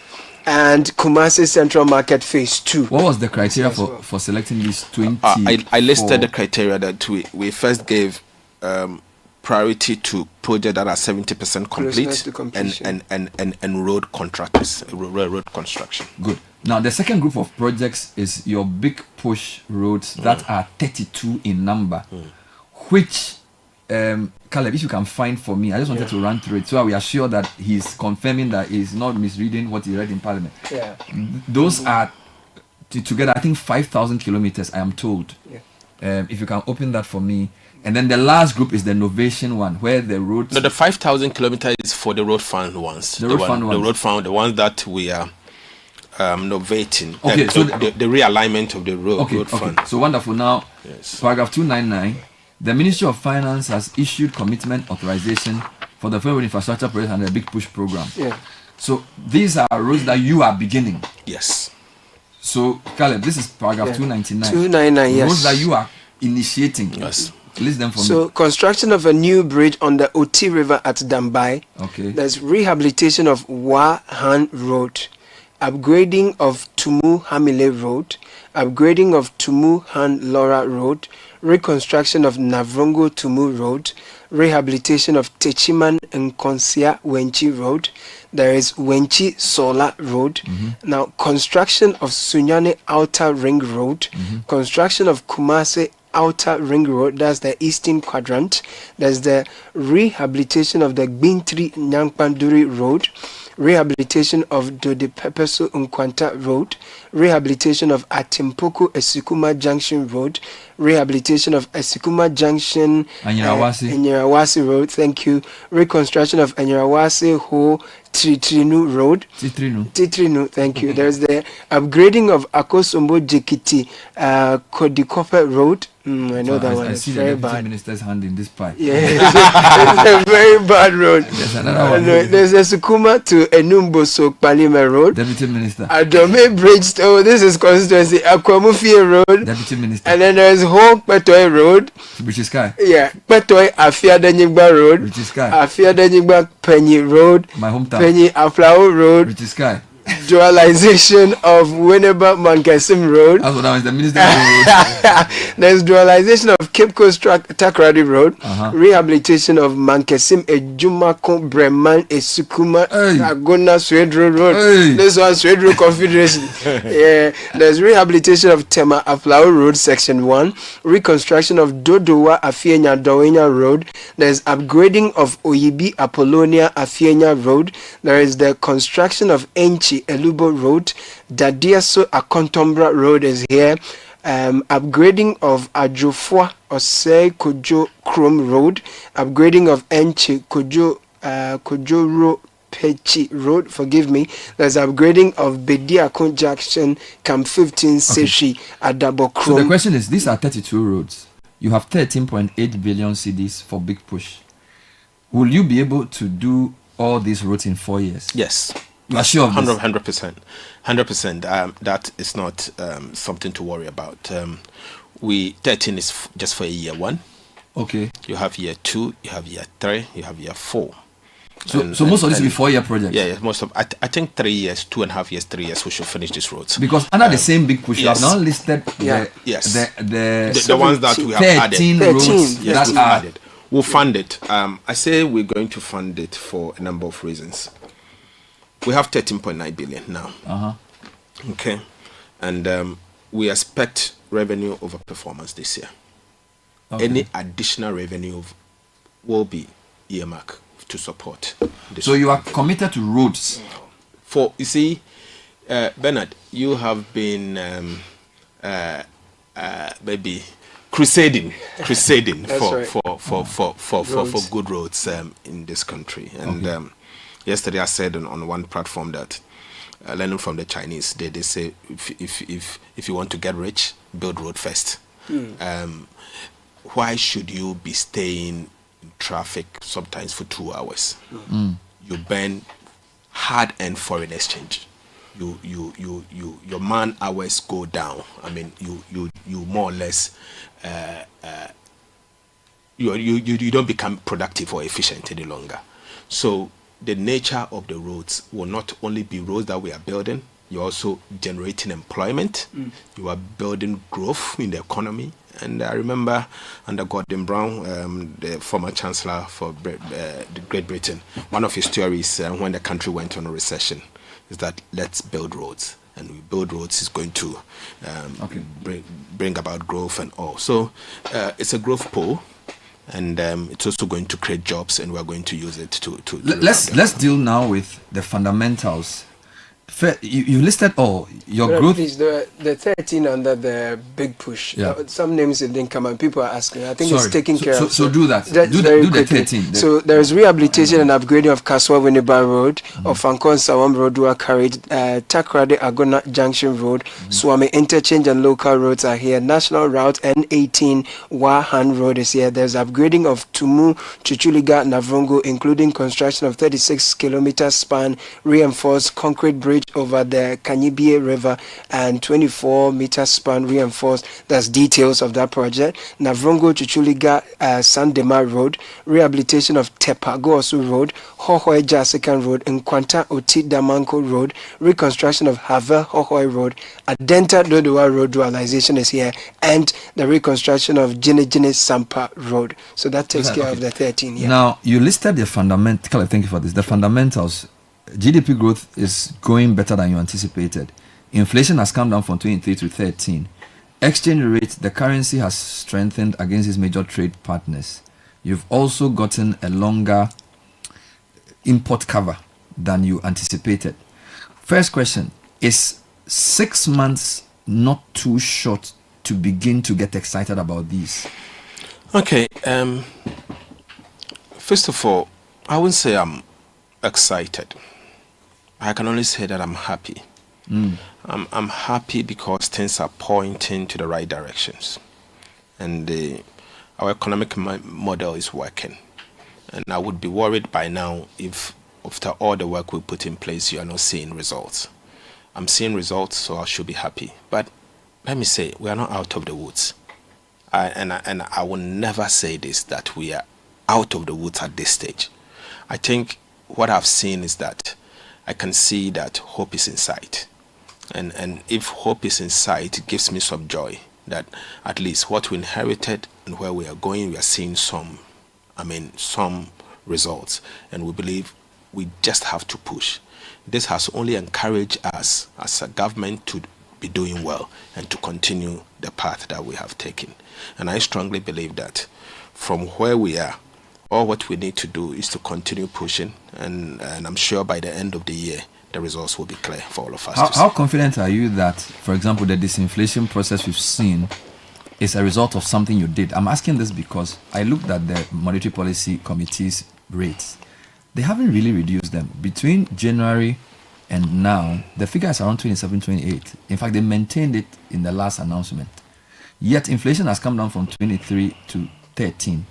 And Kumasi Central Market Phase 2. What was the criteria for selecting these 20? I listed the criteria that we first gave priority to projects that are 70% complete and road contractors, road construction. Good. Now, the second group of projects is your big push roads that are 32 in number, which, Caleb, if you can find for me, I just wanted to run through it so we are sure that he's confirming that he's not misreading what he read in Parliament. Yeah. Those are together, I think, 5,000 kilometers, I am told. Yeah. If you can open that for me. And then the last group is the Novation one, where the roads... No, the 5,000 kilometers is for the road fund ones. The road ones that we are novating. Okay, so the realignment of the road fund. So wonderful. Now, paragraph 299, the Ministry of Finance has issued commitment authorization for the Federal Infrastructure Project and the Big Push program. Yeah. So these are roads that you are beginning. Yes. So, Caleb, this is paragraph 299. 299, yes. Roads that you are initiating. Yes. List them for me. So, construction of a new bridge on the Oti River at Dambai. Okay. There's rehabilitation of Wahan Road, upgrading of Tumu Hamile Road, upgrading of Tumu Han Laura Road, reconstruction of Navrongo Tumu Road, rehabilitation of Techiman and Konsia Wenchi Road. There is Wenchi Sola Road. Now, construction of Sunyane Outer Ring Road, construction of Kumase Outer Ring Road, that's the eastern quadrant. There's the rehabilitation of the Gbintri Nyankpanduri Road, rehabilitation of Dode Pepeso Nkwanta Road, rehabilitation of Atimpoku Esikuma Junction Road, rehabilitation of Esikuma Junction Enyirawasi Road, thank you, reconstruction of Enyirawasi Ho Titrinu Road. Titrinu, thank you. There's the upgrading of Akosombo Jekiti Kodikope Road. I know that one. I It's see very the Deputy bad. Minister's hand in this pie. Yeah, it's a very bad road. There's another one. There's a Sukuma to Enumboso Palime Road. Deputy Minister. Adome Bridge. Oh, this is constituency. Akwamufie Road. Deputy Minister. And then there's Hope Petoy Road. British Sky. Yeah, Petoy Afia Denyigba Road. British Sky. Afia Denyigba Penny Road. My hometown. Penny Aflao Road. British Sky. Dualization of Winneba Mankasim Road. That's what that was the Minister Road. There's dualization of Cape Coast Takoradi Road. Rehabilitation of Mankasim Ejumako Breman Esukuma Agona Swedro Road. This one Swedro Confederation. Yeah. There's rehabilitation of Tema Aflao Road Section 1. Reconstruction of Dodowa Afienya Dowenya Road. There's upgrading of Oyibi Apollonia Afienya Road. There is the construction of Enchi Elubo Road. Dadiaso Akontombra Road is here. Upgrading of Ajofwa Osei Kojo Chrome Road. Upgrading of Enchi Kojoro Pechi Road, forgive me. There's upgrading of Bediakon Junction, Camp 15 Seshi, Adabo Chrome. So the question is, these are 32 roads. You have 13.8 billion CDs for Big Push. Will you be able to do all these roads in 4 years? Yes. You are sure of this? 100%. That is not something to worry about. 13 is just for year 1. Okay. You have year 2, you have year 3, you have year 4. So most of this will be 4-year projects? Yeah, most of I think 3 years, 2.5 years, 3 years we should finish these roads. Because under the same Big Push, you have now listed the ones that we have 13 added. roads that are added. We'll fund it. I say we're going to fund it for a number of reasons. We have 13.9 billion now. Okay. And we expect revenue over performance this year. Okay. Any additional revenue will be earmarked to support this. So you are committed to roads? You see, Bernard, you have been maybe crusading for good roads in this country. And yesterday I said on one platform that learning from the Chinese, they say if you want to get rich, build road first. Why should you be staying in traffic sometimes for 2 hours? You burn hard-earned foreign exchange. your man hours go down. I mean, you more or less you don't become productive or efficient any longer. So the nature of the roads will not only be roads that we are building, you're also generating employment, you are building growth in the economy. And I remember under Gordon Brown, the former chancellor for Great Britain, one of his theories when the country went on a recession is that let's build roads. And we build roads is going to bring about growth and all. So it's a growth pole. And it's also going to create jobs, and we're going to use it to let's deal now with the fundamentals. You listed all your growth. Please, the 13 under the big push. Yeah. Some names didn't come and people are asking. I think it's taken care of. So do that. Do the 13. So there is rehabilitation and upgrading of Kaswa Winneba Road, of Fankon Sawam Road, Carriage, Takrade Agona Junction Road, Swami Interchange and local roads are here. National Route N18 Wahan Road is here. There's upgrading of Tumu, Chuchuliga, Navrongo, including construction of 36 kilometer span reinforced concrete bridge over the Kanyibie River and 24-meter span reinforced. That's details of that project. Navrongo Chuchuliga Sandema Road, rehabilitation of Tepagosu Road, Hohoi Jasikan Road, Nkwanta Oti Damanko Road, reconstruction of Havel Hohoi Road, Adenta Dodowa Road dualization is here, and the reconstruction of Jinejine Sampa Road. So that takes care of the 13. Yeah. Now, you listed the fundamental, thank you for this, the fundamentals. GDP growth is going better than you anticipated. Inflation has come down from 23 to 13. Exchange rate, the currency has strengthened against its major trade partners. You've also gotten a longer import cover than you anticipated. First question, is 6 months not too short to begin to get excited about these? Okay. First of all, I wouldn't say I'm excited. I can only say that I'm happy. I'm happy because things are pointing to the right directions, and our economic model is working. And I would be worried by now if after all the work we put in place, you are not seeing results. I'm seeing results, so I should be happy. But let me say, we are not out of the woods. I will never say this, that we are out of the woods at this stage. I think what I've seen is that I can see that hope is in sight. And if hope is in sight, it gives me some joy that at least what we inherited and where we are going, we are seeing some results. And we believe we just have to push. This has only encouraged us as a government to be doing well and to continue the path that we have taken. And I strongly believe that from where we are, all what we need to do is to continue pushing, and I'm sure by the end of the year, the results will be clear for all of us. How confident are you that, for example, the disinflation process we've seen is a result of something you did? I'm asking this because I looked at the Monetary Policy Committee's rates. They haven't really reduced them. Between January and now, the figure is around 27, 28. In fact, they maintained it in the last announcement. Yet inflation has come down from 23 to 13.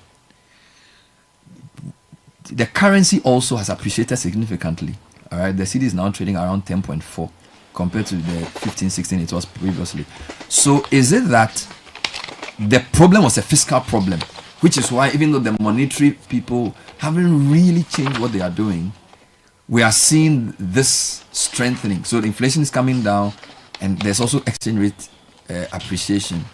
The currency also has appreciated significantly. All right, the cedi is now trading around 10.4 compared to the 15, 16 it was previously. So is it that the problem was a fiscal problem, which is why even though the monetary people haven't really changed what they are doing, we are seeing this strengthening? So the inflation is coming down, and there's also exchange rate appreciation.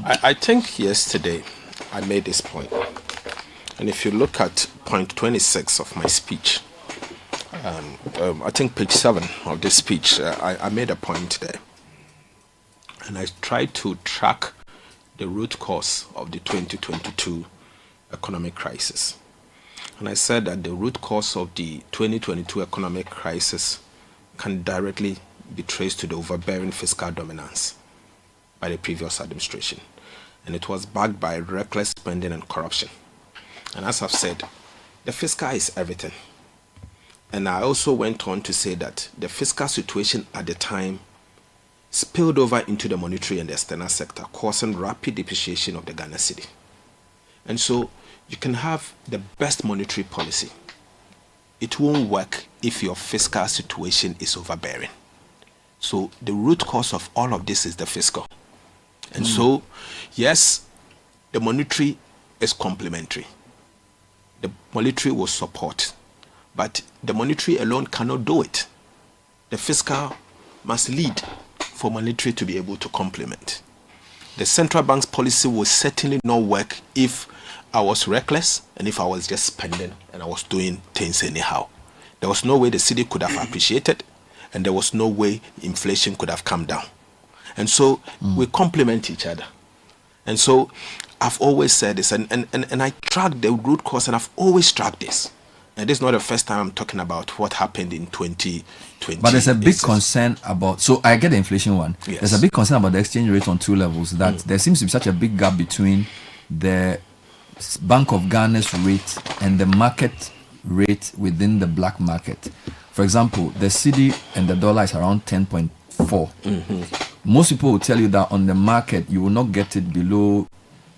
I think yesterday I made this point. And if you look at point 26 of my speech, I think page 7 of this speech, I made a point there. And I tried to track the root cause of the 2022 economic crisis. And I said that the root cause of the 2022 economic crisis can directly be traced to the overbearing fiscal dominance by the previous administration. And it was backed by reckless spending and corruption. And as I've said, the fiscal is everything. And I also went on to say that the fiscal situation at the time spilled over into the monetary and the external sector, causing rapid depreciation of the Ghana cedi. And so you can have the best monetary policy, it won't work if your fiscal situation is overbearing. So the root cause of all of this is the fiscal. And so, yes, the monetary is complementary. The monetary will support, but the monetary alone cannot do it. The fiscal must lead for monetary to be able to complement. The central bank's policy will certainly not work if I was reckless and if I was just spending and I was doing things anyhow. There was no way the cedi could have appreciated, and there was no way inflation could have come down. And so we complement each other. And so I've always said this, and I track the root cause, and I've always tracked this. And this is not the first time I'm talking about what happened in 2020. But there's a big concern about, so I get the inflation one. Yes. There's a big concern about the exchange rate on two levels, that there seems to be such a big gap between the Bank of Ghana's rate and the market rate within the black market. For example, the cedi and the dollar is around 10.4. Most people will tell you that on the market you will not get it below,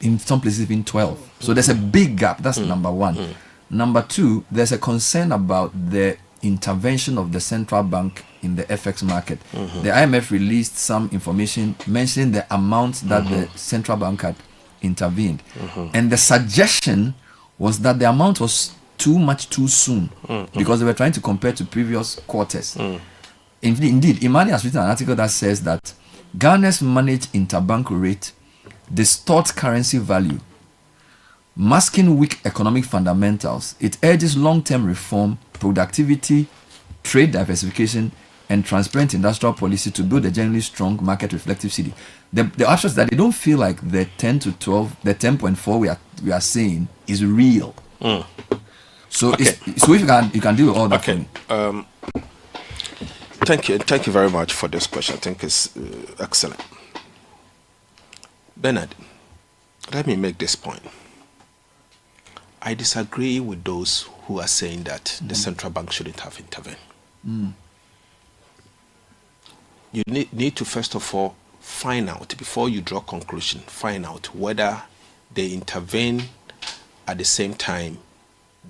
in some places even 12. So there's a big gap. That's number one. Number two, there's a concern about the intervention of the central bank in the FX market. The IMF released some information mentioning the amount that the central bank had intervened, and the suggestion was that the amount was too much too soon, because they were trying to compare to previous quarters. Indeed, Imani has written an article that says that Ghana's managed interbank rate distorts currency value, masking weak economic fundamentals. It urges long-term reform, productivity, trade diversification, and transparent industrial policy to build a generally strong market-reflective cedi. The option is that they don't feel like the 10 to 12, the 10.4 we are saying is real. So, Okay. So if you can deal with all that. Okay. Thank you very much for this question. I think it's excellent. Bernard, let me make this point. I disagree with those who are saying that the central bank shouldn't have intervened. You need to first of all find out, before you draw conclusion, find out whether they intervene at the same time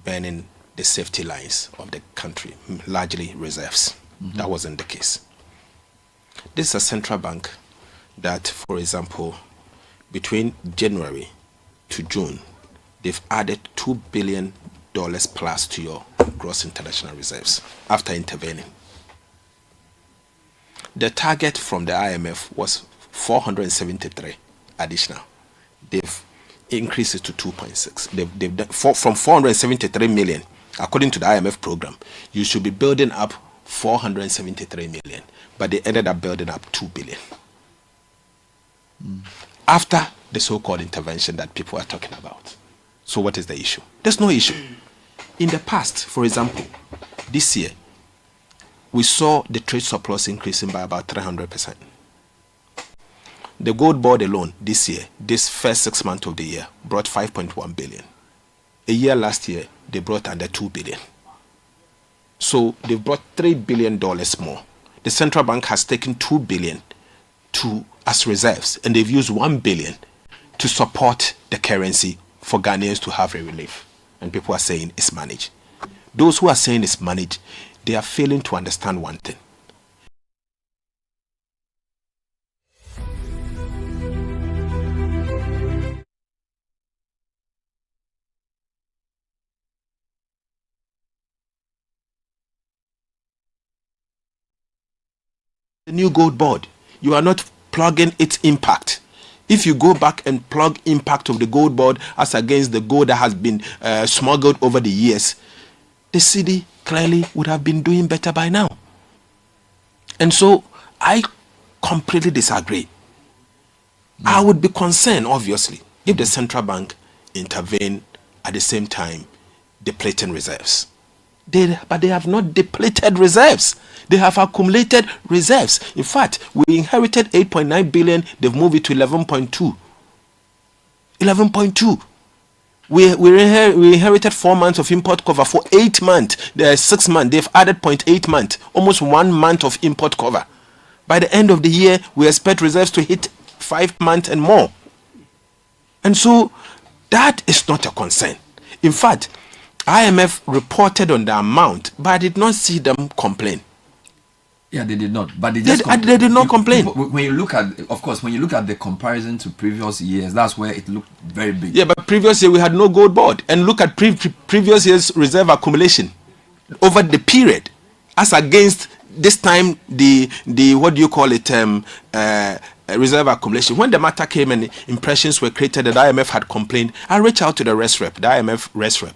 burning the safety lines of the country, largely reserves. That wasn't the case. This is a central bank that, for example, between January to June, they've added $2 billion plus to your gross international reserves after intervening. The target from the IMF was 473 additional. They've increased it to 2.6. They've done from 473 million, according to the IMF program, you should be building up 473 million, but they ended up building up 2 billion. After the so-called intervention that people are talking about. So what is the issue? There's no issue. In the past, for example, this year, we saw the trade surplus increasing by about 300%. The gold board alone this year, this first 6 months of the year, brought 5.1 billion. A year last year, they brought under 2 billion. So they've brought $3 billion more. The central bank has taken 2 billion as reserves, and they've used 1 billion to support the currency for Ghanaians to have a relief. And people are saying it's managed. Those who are saying it's managed, they are failing to understand one thing. The new gold board, you are not plugging its impact. If you go back and plug impact of the gold board as against the gold that has been smuggled over the years, the city clearly would have been doing better by now. And so I completely disagree. I would be concerned, obviously, if the central bank intervened at the same time depleting reserves. But they have not depleted reserves. They have accumulated reserves. In fact, we inherited 8.9 billion. They've moved it to 11.2. 11.2. We inherited 4 months of import cover for 8 months. There are 6 months. They've added 0.8 months. Almost 1 month of import cover. By the end of the year, we expect reserves to hit 5 months and more. And so that is not a concern. In fact, IMF reported on the amount, but I did not see them complain. Yeah, they did not. But they did not complain. When you look at, of course, when you look at the comparison to previous years, that's where it looked very big. Yeah, but previous year we had no gold board. And look at previous year's reserve accumulation over the period, as against this time the what do you call it, reserve accumulation. When the matter came and impressions were created that IMF had complained, I reached out to the IMF res rep.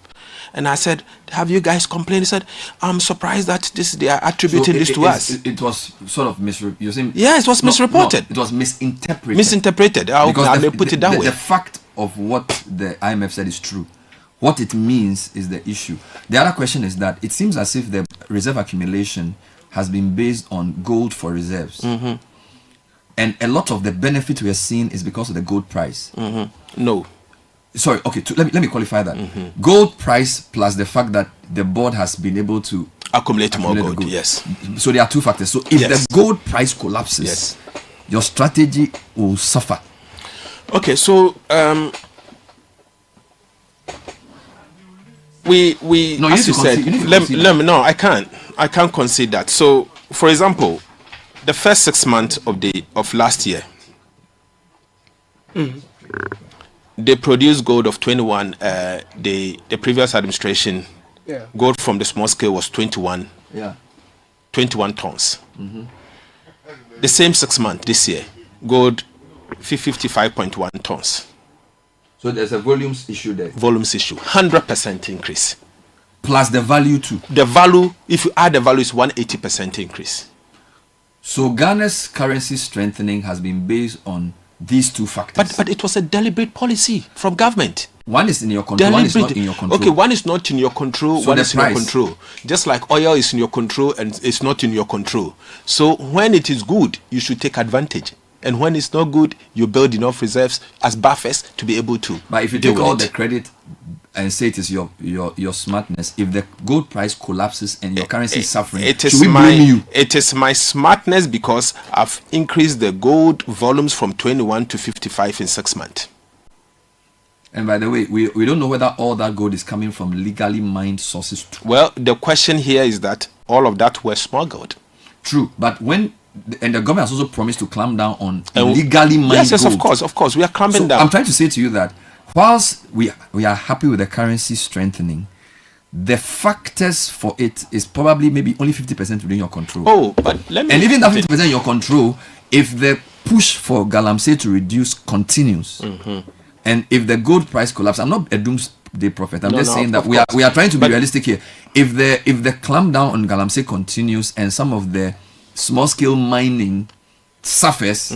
And I said, have you guys complained? He said, I'm surprised that they are attributing this to us. It was sort of misreported. Yeah, it was misreported. It was misinterpreted. Misinterpreted. Because they put it that way. The fact of what the IMF said is true. What it means is the issue. The other question is that it seems as if the reserve accumulation has been based on gold for reserves. Mm-hmm. And a lot of the benefit we are seeing is because of the gold price. Mm-hmm. No. Sorry, okay, let me qualify that. Mm-hmm. Gold price plus the fact that the board has been able to accumulate more gold. Yes. So there are two factors. So if the gold price collapses, your strategy will suffer. Okay, so we no, as you said, no, I can't concede that. So, for example, the first 6 months of last year, they produced gold of 21. The previous administration, gold from the small scale was 21. Yeah. 21 tons. Mm-hmm. The same 6 months this year, gold 55.1 tons. So there's a volumes issue there. Volumes issue, 100% increase. Plus the value too. The value, if you add the value, is 180% increase. So Ghana's currency strengthening has been based on these two factors. But it was a deliberate policy from government. One is in your control, one is not in your control. Okay, one is not in your control, so one is in your control. Just like oil is in your control and it's not in your control. So when it is good, you should take advantage. And when it's not good, you build enough reserves as buffers to be able to. But if you take all the credit and say it is your smartness, if the gold price collapses and your currency is suffering, should we blame you? It is my smartness because I've increased the gold volumes from 21 to 55 in 6 months. And by the way, we don't know whether all that gold is coming from legally mined sources too. Well, the question here is that all of that were smuggled. True, but and the government has also promised to clamp down on illegally mined gold. Yes, of course, we are clamping down. I'm trying to say to you that whilst we are happy with the currency strengthening, the factors for it is probably maybe only 50% within your control. Oh, but let me... And even that 50% in your control, if the push for galamsey to reduce continues, and if the gold price collapses, I'm not a doomsday prophet. I'm just saying that we are trying to be realistic here. If the clamp down on galamsey continues and some of the small scale mining suffers,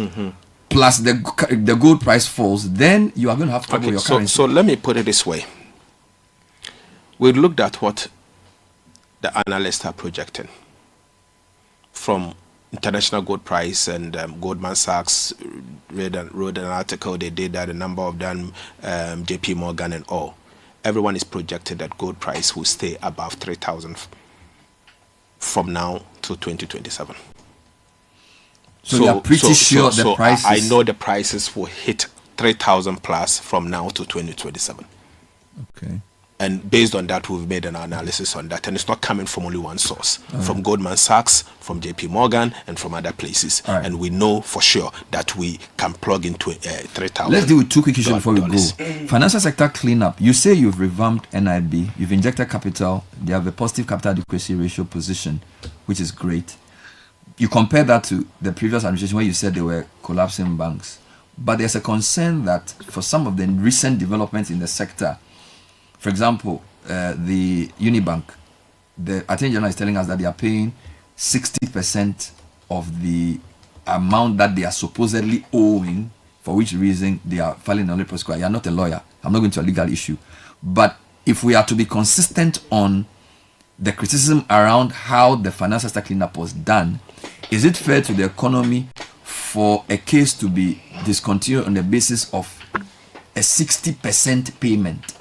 plus the gold price falls, then you are going to have trouble with your currency. So let me put it this way. We looked at what the analysts are projecting from international gold price, and Goldman Sachs wrote an article. They did that, a number of them, JP Morgan and all. Everyone is projecting that gold price will stay above 3,000 from now to 2027. So you are pretty sure the prices... I know the prices will hit 3,000 plus from now to 2027. Okay. And based on that, we've made an analysis on that. And it's not coming from only one source. From Goldman Sachs, from JP Morgan, and from other places. Right. And we know for sure that we can plug into 3,000. Let's deal with two quick issues before we go. Financial sector cleanup. You say you've revamped NIB. You've injected capital. They have a positive capital adequacy ratio position, which is great. You compare that to the previous administration where you said they were collapsing banks. But there's a concern that for some of the recent developments in the sector, for example, the Unibank, the Attorney General is telling us that they are paying 60% of the amount that they are supposedly owing, for which reason they are filing on the prosecute. You are not a lawyer. I'm not going to a legal issue. But if we are to be consistent on the criticism around how the financial sector cleanup was done, is it fair to the economy for a case to be discontinued on the basis of a 60% payment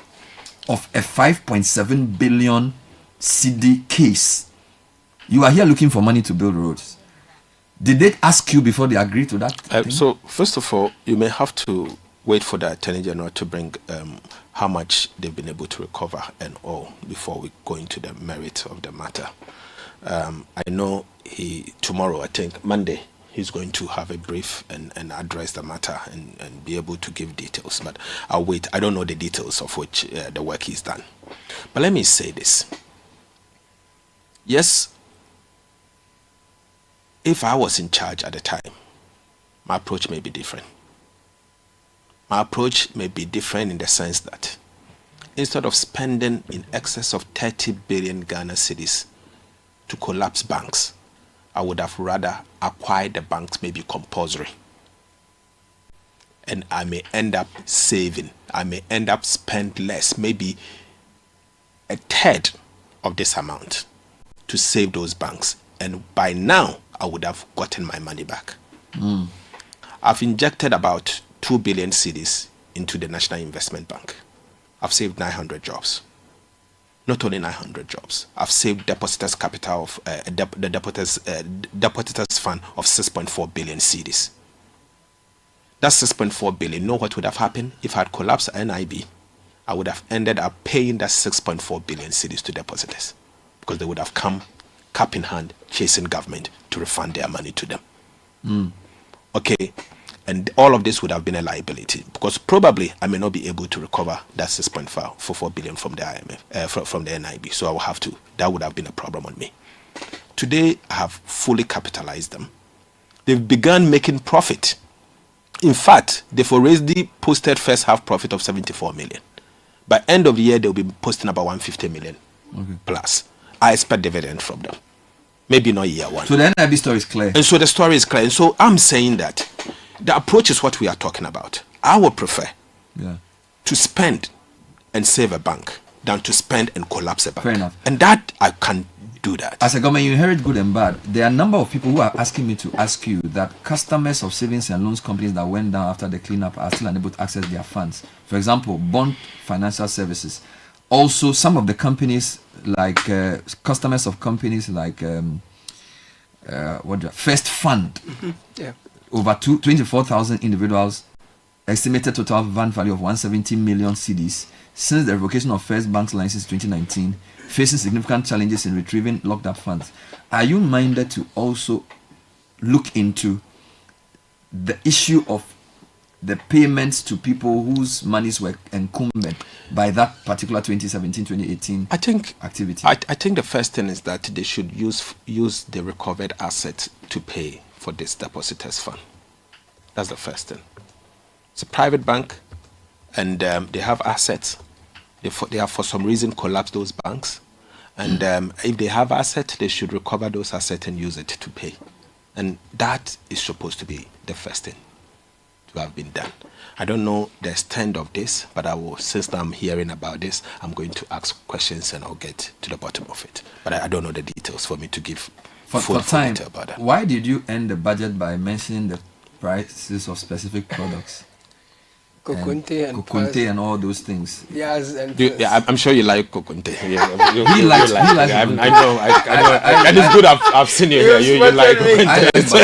of a 5.7 billion CD case? You are here looking for money to build roads. Did they ask you before they agreed to that? So, first of all, you may have to wait for the Attorney General to bring how much they've been able to recover and all before we go into the merit of the matter. I know tomorrow, I think Monday, he's going to have a brief and address the matter and be able to give details. But I'll wait. I don't know the details of which the work is done. But let me say this. Yes, if I was in charge at the time, my approach may be different. My approach may be different in the sense that instead of spending in excess of 30 billion Ghana cedis to collapse banks, I would have rather acquired the banks maybe compulsory. And I may end up saving. I may end up spend less, maybe a third of this amount to save those banks. And by now, I would have gotten my money back. I've injected about 2 billion cedis into the National Investment Bank. I've saved 900 jobs. Not only 900 jobs, I've saved depositors' capital of the depositors' fund of 6.4 billion cedis. That's 6.4 billion. Know what would have happened if I had collapsed NIB? I would have ended up paying that 6.4 billion cedis to depositors because they would have come cap in hand chasing government to refund their money to them. Okay, and all of this would have been a liability because probably I may not be able to recover that 6.4 billion from the IMF, from the NIB. So I will have to. That would have been a problem on me. Today I have fully capitalized them. They've begun making profit. In fact, they've already posted first half profit of 74 million. By end of the year, they'll be posting about 150 million plus. I expect dividend from them. Maybe not year one. So the NIB story is clear. And so the story is clear. And so I'm saying that the approach is what we are talking about. I would prefer to spend and save a bank than to spend and collapse a bank. Fair enough. And that I can do that. As a government, you inherit good and bad. There are a number of people who are asking me to ask you that customers of savings and loans companies that went down after the cleanup are still unable to access their funds. For example, Bond Financial Services. Also, some of the companies like customers of companies like First Fund. Over 24,000 individuals, estimated total fund value of 170 million cedis since the revocation of First Bank's license in 2019, facing significant challenges in retrieving locked up funds. Are you minded to also look into the issue of the payments to people whose monies were encumbered by that particular 2017-2018 activity? I think the first thing is that they should use the recovered asset to pay for this depositors fund. That's the first thing. It's a private bank, and they have assets. They have for some reason collapsed those banks, and if they have assets, they should recover those assets and use it to pay. And that is supposed to be the first thing to have been done. I don't know the extent of this, but I will, since I'm hearing about this, I'm going to ask questions and I'll get to the bottom of it. But I don't know the details for me to give full time detail about that. Why did you end the budget by mentioning the prices of specific products? Kokunte and all those things. Yes, and I'm sure you like Kokunte. He likes I know. And it's good I've seen you here. You like Kokunte.